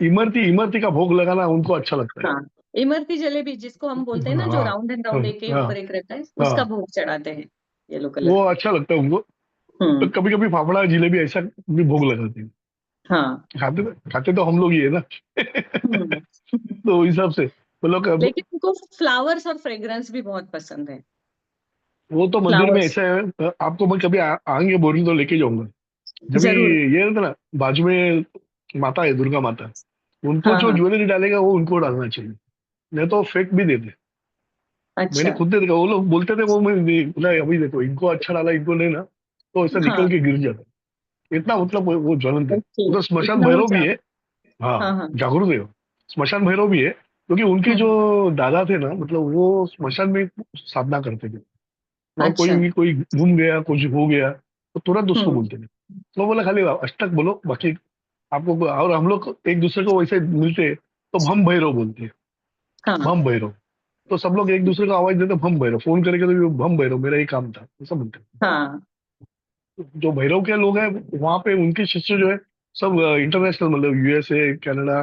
इमरती इमरती का भोग लगाना उनको अच्छा लगता है। हाँ, इमरती जलेबी जिसको हम बोलते हैं ना, जो हाँ राउंड एंड हाँ राउंड एक के हाँ ऊपर एक रहता है, उसका हाँ, भोग चढ़ाते हैं, येलो कलर वो का। अच्छा लगता है उनको। तो हुँ, कभी कभी फाफड़ा जिलेबी ऐसा भी भोग लगाते हैं। हाँ। खाते तो हम लोग ही है ना। हुँ। तो उस हिसाब से वो लोग लेकिन उनको फ्लावर्स और फ्रेग्रेंस भी बहुत पसंद है। वो तो मंदिर में फ्लावर्स ऐसा है, आपको मैं कभी आएंगे बोरिंग तो लेके जाऊंगा। जब ज़रूर। ये रहता ना, बाजू में माता है, दुर्गा माता, उनको हाँ, जो हाँ। ज्वेलरी डालेगा वो उनको डालना चाहिए, नहीं तो फेक भी देते। मैंने अच्छा, खुद देखा, वो लोग बोलते थे, वो मैं बोला अभी देखो इनको अच्छा डाला, इनको नहीं ना, तो ऐसा हाँ, निकल के गिर जाता है। इतना मतलब वो ज्वलंत है। ओके। उधर स्मशान इतना वो भैरव भी है। जान हाँ, हाँ, हाँ। जागरूक है वो। स्मशान भैरव भी है क्योंकि उनके जो हुँ, दादा थे ना, मतलब वो स्मशान में साधना करते थे। वहाँ कोई अच्छा। भी कोई घूम गया, कुछ हो गया, तो तुरंत उसको हुँ, बोलते थे। तो बोला खाली अष्टक बोलो, बाकी आपको। और हम लोग एक दूसरे को वैसे मिलते तो भम भैरव बोलते हैं, हाँ, भम भैरव। तो सब लोग एक दूसरे को आवाज देते भम भैरव, फोन करेंगे तो ये भम भैरव मेरा ही काम था, ऐसा बोलते हाँ। हैं। जो भैरव के लोग हैं वहाँ पे उनके शिष्य जो है सब इंटरनेशनल, मतलब यूएसए, कनाडा,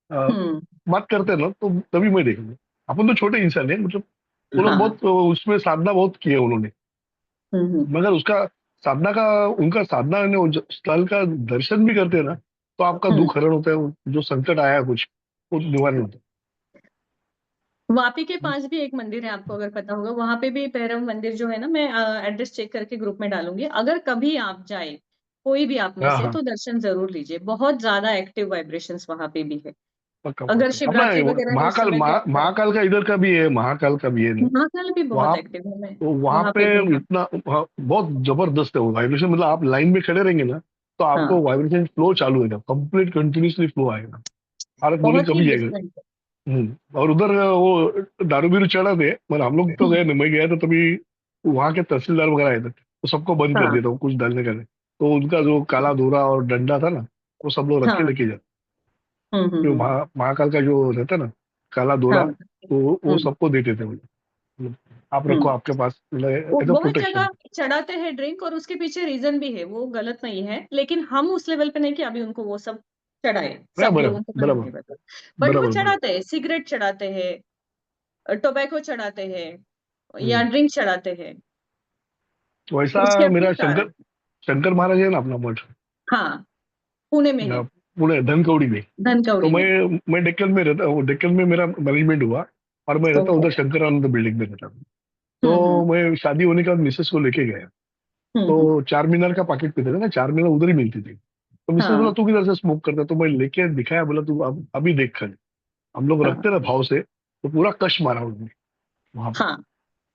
हुँ, बात करते हैं ना, तो तभी मैं देखूंगा। अपन तो छोटे इंसान है, मतलब वो लोग हाँ। बहुत उसमें साधना बहुत की है उन्होंने। हुँ। मगर उसका साधना का, उनका साधना ने वो स्थल का दर्शन भी करते हैं ना, तो आपका हुँ। दुख हरण होता है, जो संकट आया है कुछ, वो निवारण होता वापी के पास भी एक मंदिर है, आपको अगर पता होगा, वहाँ पे भी भैरव मंदिर जो है ना, मैं एड्रेस चेक करके ग्रुप में डालूँगी। अगर कभी आप जाएँ, कोई भी आप है। में हाँ से, हाँ, तो दर्शन ज़रूर लीजिए। बहुत ज़्यादा एक्टिव वाइब्रेशंस वहाँ पे भी है। पक्का अगर पक्का। अपना शिवरात्रि वगैरह है उस महाकाल, समय तो आप जाएँ। महाकाल का इधर का भी है, महाकाल का भी है ना। महाकाल भी बहुत वहाँ, एक्टिव है, मैं तो वहाँ वहाँ पे पे भी हाँ, इतना बहुत जबरदस्त है वो वाइब्रेशन, मतलब आप लाइन में खड़े रहेंगे ना, तो हाँ, आपको वाइब्रेशन फ्लो चालू होगा, कंप्लीट कंटिन्यूसली फ्लो आएगा, और बोली बहुत ही कभी जाएगा। डिफरेंट है। और उधर वो दारू बीरू चढ़ा थे, मतलब हम लोग तो गए नहीं, मैं गया था तभी वहां के तहसीलदार वगैरह आए थे, तो सबको बंद कर हाँ दिया था वो कुछ डालने का नहीं। तो उनका जो काला धोरा और डंडा था ना, वो सब लोग रख के हाँ। लेके जाते। जो हम्म। महाकाल का जो रहता ना, काला धोरा, हाँ। तो वो हम्म। सबको देते थे वो। मतलब आप रखो हम्म। आपके पास, वो एज अ बहुत प्रोटेक्शन। जगह चढ़ाते हैं ड्रिंक, और उसके पीछे रीजन भी है, वो गलत नहीं है, लेकिन हम उस लेवल पे नहीं कि अभी उनको वो सब चढ़ाए, सब बराबर लोगों को मैं बराबर नहीं बता, बट वो बराबर बराबर। चढ़ाते हैं, सिगरेट चढ़ाते हैं, टोबैको चढ़ाते हैं, या हम्म। ड्रिंक चढ़ाते हैं, वैसा उसके अपने मेरा कारण। शंकर महाराज है ना अपना मठ, हाँ, पुणे में ना, है, पुणे धनकौड़ी में। तो धनकवड़ी में। मैं डेक्कन में रहता हूँ, डेक्कन में मेरा मैनेजमेंट हुआ, और मैं रहता हूँ ओके। उधर शंकरानंद बिल्डिंग में रहता हूँ। हम्म। तो मैं शादी होने के बाद मिसेस को लेके गया, हम्म। तो 4 मीनार का पैकेट पीते थे ना, 4 मीनार उधर ही मिलती थी। तो मिसेस बोला हाँ। तू किधर से स्मोक करता है? तो मैं लेके दिखाया, बोला तू अब अभी देख कर। हम लोग हाँ। रखते ना भाव से, तो पूरा कश मारा उन्होंने वहां पे। हाँ।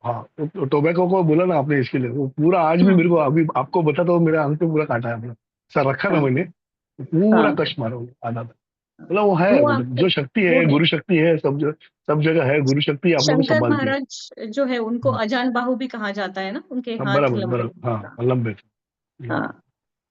हाँ, तो टोबैको को बोला ना आपने, इसके लिए वो पूरा आज भी मेरे को, हम्म। अभी आपको बताता हूँ, मेरे आंख पे पूरा काटा है अपना, सर रखा ना हाँ। मैंने, पूरा हाँ। कश मारा उन्होंने, आधा था। मतलब वो है, वो मतलब आपको, जो शक्ति वो है, है, गुरु शक्ति है, सब जगह है, गुरु शक्ति आप लोगों को शंकर संभालती है। महाराज जो है उनको अजान बाहु भी कहा जाता है ना, उनके हाँ, हाथ बराबर लंबे बराबर, हैं। हाँ लंबे थे। हाँ,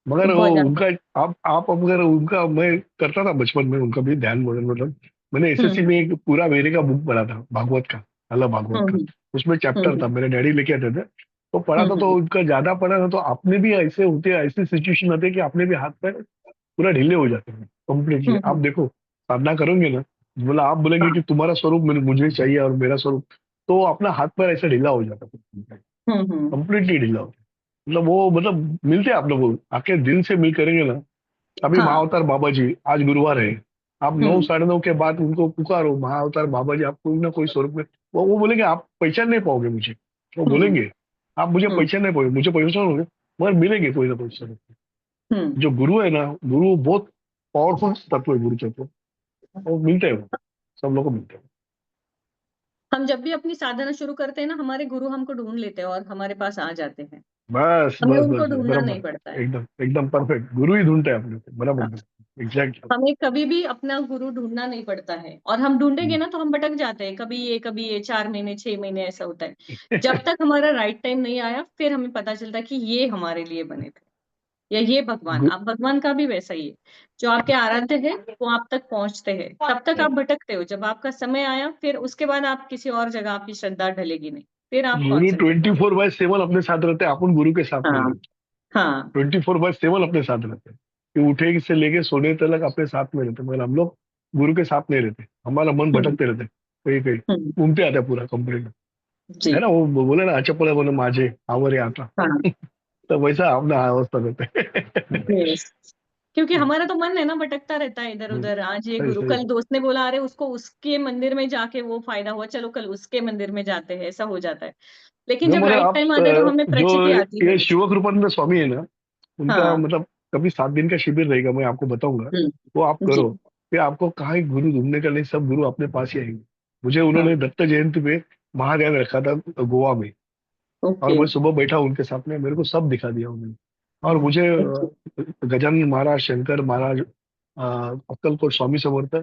मगर उनको वो अजान उनका, बाहु। आप अगर उनका, मैं करता था बचपन में उनका भी ध्यान भजन, मतलब मैंने एसएससी हम्म। में एक पूरा मेरे का बुक पढ़ा था भागवत का, अल्लाह भागवत का। हम्म। उसमें चैप्टर था, हम्म। मेरे डैडी लेके आते थे, तो पढ़ा था, तो हम्म। उनका ज्यादा पढ़ा था, तो आपने भी ऐसे होते, ऐसी सिचुएशन आती है कि आपने भी हाथ पैर पूरा ढीले हो जाते हैं कंप्लीटली। आप हम्म। देखो, साधना करोगे ना, बोला आप बोलेंगे हाँ। कि तुम्हारा स्वरूप मुझे चाहिए और मेरा स्वरूप, तो अपना हाथ पैर ऐसे ढीला हो जाता है, हम्म। कंप्लीटली ढीला हो। मतलब वो, मतलब मिलते हैं आप लोग आके दिल से मिल करेंगे ना। अभी हाँ। महाअवतार बाबा जी, आज गुरुवार है, आप नौ हम्म। साढ़े नौ के बाद उनको पुकारो, महाअवतार बाबा जी, आप कोई ना कोई स्वरूप में, वो बोलेंगे आप पहचान नहीं पाओगे मुझे, वो हम्म। बोलेंगे आप मुझे हम्म। पहचान नहीं पाओगे, मुझे पहचानोगे, मगर मिलेंगे कोई ना कोई स्वरूप में। हम्म। जो गुरु है ना, गुरु बहुत पावरफुल तत्व है, गुरु तत्व, वो मिलते हैं, वो सब लोग को मिलते हैं। हम जब भी अपनी साधना शुरू करते हैं ना, हमारे गुरु हमको ढूंढ लेते हैं और हमारे पास आ जाते हैं, बस हमें बस उनको बस बस, ढूंढना नहीं बराबर, पड़ता है। एकदम एकदम परफेक्ट, गुरु ही ढूंढते हैं अपने को, बराबर, एग्जैक्ट। हमें कभी भी अपना गुरु ढूंढना नहीं पड़ता है, और हम ढूंढेंगे ना तो हम भटक जाते हैं, कभी ये 4 महीने 6 महीने ऐसा होता है, जब तक हमारा राइट टाइम नहीं आया फिर हमें पता चलता है कि ये हमारे लिए बने थे, या ये भगवान। आप भगवान का भी वैसा ही है, जो आपके आराध्य है वो आप तक पहुंचते हैं, तब तक आप भटकते हो, जब आपका समय आया फिर उसके बाद आप किसी और जगह आपकी श्रद्धा ढलेगी नहीं, फिर आप गुरु कॉन्सेंट्रेट। 24/7 अपने साथ रहते हैं, अपन गुरु के साथ नहीं हाँ। रहते। हाँ। 24/7 अपने साथ रहते हैं, कि उठे से लेके सोने तक अपने साथ में रहते हैं, मगर हम लोग गुरु के साथ नहीं रहते, हमारा मन हम्म। भटकते रहते हैं, कहीं कहीं हम्म। घूमते आते हैं पूरा कंप्लीट। जी। है ना, वो बोले ना, अचपले बोले माझे आवरे आता। हाँ। तो वैसा अपना अवस्था रहता है। यस, क्योंकि हमारा तो मन है ना भटकता रहता है इधर उधर, आज ये सही गुरु, सही। कल दोस्त ने बोला अरे उसको उसके मंदिर में जाके वो फायदा हुआ, चलो कल उसके मंदिर में जाते हैं, ऐसा हो जाता है, लेकिन जो जब मगर राइट आप टाइम आता है तो हमें जो प्रचिति आती है ये उसकी। शिव कृपानंद स्वामी है ना, उनका हाँ। मतलब कभी 7 दिन का शिविर रहेगा, मैं आपको बताऊंगा, वो आप जी। करो, फिर आपको कहाँ गुरु ढूंढने का नहीं, सब गुरु अपने पास ही आएंगे। मुझे हाँ। उन्होंने दत्त जयंती पे महाध्यान रखा था गोवा में, और ओके। मैं सुबह बैठा उनके साथ में, मेरे को सब दिखा दिया उन्होंने। और मुझे ओके। गजानन महाराज, शंकर महाराज, अक्कलकोट स्वामी समर्थ,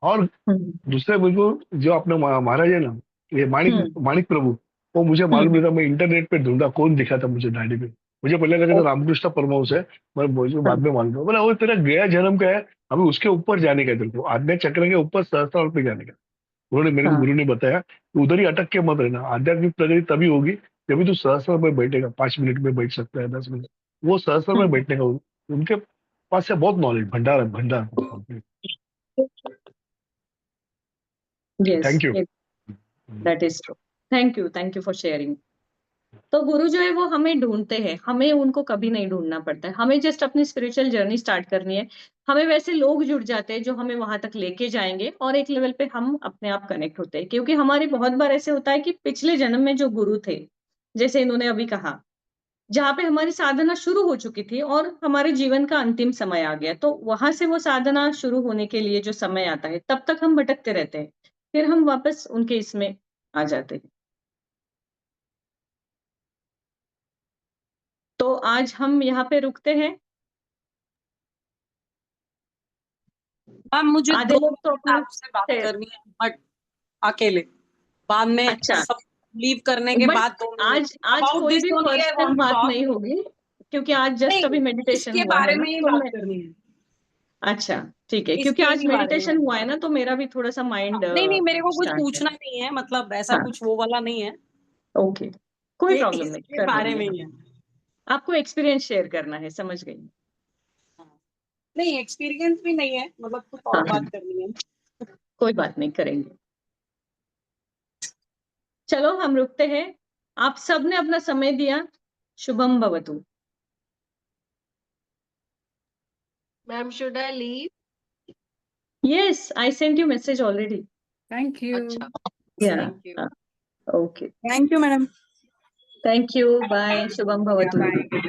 और हम्म। दूसरे मेरे को जो अपना महाराज है ना, ये माणिक हम्म। माणिक प्रभु, वो मुझे मालूम हम्म। नहीं था, मैं इंटरनेट पे ढूंढा, कौन दिखा था मुझे दाढ़ी पे। मुझे पहले लगा था ओके। रामकृष्ण परमहंस है, मैं मुझे हाँ। बाद में मालूम हुआ, बोला वो तेरा गया जन्म का है, अभी उसके ऊपर जाने का है तेरे को, आज्ञा चक्र के ऊपर सहस्त्रार पे जाने का। उन्होंने मेरे को हाँ। गुरु ने बताया कि उधर ही अटक के मत रहना, आध्यात्मिक प्रगति तभी होगी जब भी तू सहस्त्र में बैठेगा, 5 मिनट में बैठ सकता है, 10 मिनट, वो सहस्त्र में हम्म। बैठने का उनके पास से बहुत नॉलेज, भंडार है, भंडार। Yes, thank you. That is true. Thank you for sharing. तो गुरु जो है वो हमें ढूंढते हैं, हमें उनको कभी नहीं ढूंढना पड़ता है, हमें जस्ट अपनी स्पिरिचुअल जर्नी स्टार्ट करनी है। हमें वैसे लोग जुड़ जाते हैं जो हमें वहां तक लेके जाएंगे, और एक लेवल पे हम अपने आप कनेक्ट होते हैं, क्योंकि हमारे बहुत बार ऐसे होता है कि पिछले जन्म में जो गुरु थे, जैसे इन्होंने अभी कहा, जहाँ पे हमारी साधना शुरू हो चुकी थी और हमारे जीवन का अंतिम समय आ गया, तो वहां से वो साधना शुरू होने के लिए जो समय आता है तब तक हम भटकते रहते हैं, फिर हम वापस उनके इसमें आ जाते हैं। तो आज हम यहाँ पे रुकते हैं। मैम मुझे आधे 2 लोग तो मिनट अपना आपसे बात करनी है, बट अकेले, बाद में अच्छा। सब लीव करने के But बाद 2 मिनट आज About कोई this भी only I personal want to बात talk. नहीं होगी, क्योंकि आज जस्ट अभी नहीं, मेडिटेशन इसके हुआ है बारे ना, में ही तो बात मैं करनी है। अच्छा ठीक है, क्योंकि इसके आज ही बारे में मेडिटेशन हुआ है ना, तो मेरा भी थोड़ा सा माइंड नहीं, मेरे को कुछ स्टार्ट है। पूछना नहीं है, मतलब ऐसा हाँ। कुछ वो वाला नहीं है, ओके, कोई ये प्रॉब्लम नहीं, इसके कर बारे में लेंगे ही हम। है। आपको एक्सपीरियंस शेयर करना है, समझ गई। नहीं, एक्सपीरियंस भी नहीं है, मतलब कुछ और हाँ। बात करनी है। कोई बात नहीं, करेंगे। चलो हम रुकते हैं। आप सबने अपना समय दिया, शुभम भवतु। Ma'am, should I leave? Yes, I sent you message already. Thank you. अच्छा, Yeah. thank you. Okay. Thank you madam. Thank you. Bye. Shubham Bhavatu. Bye.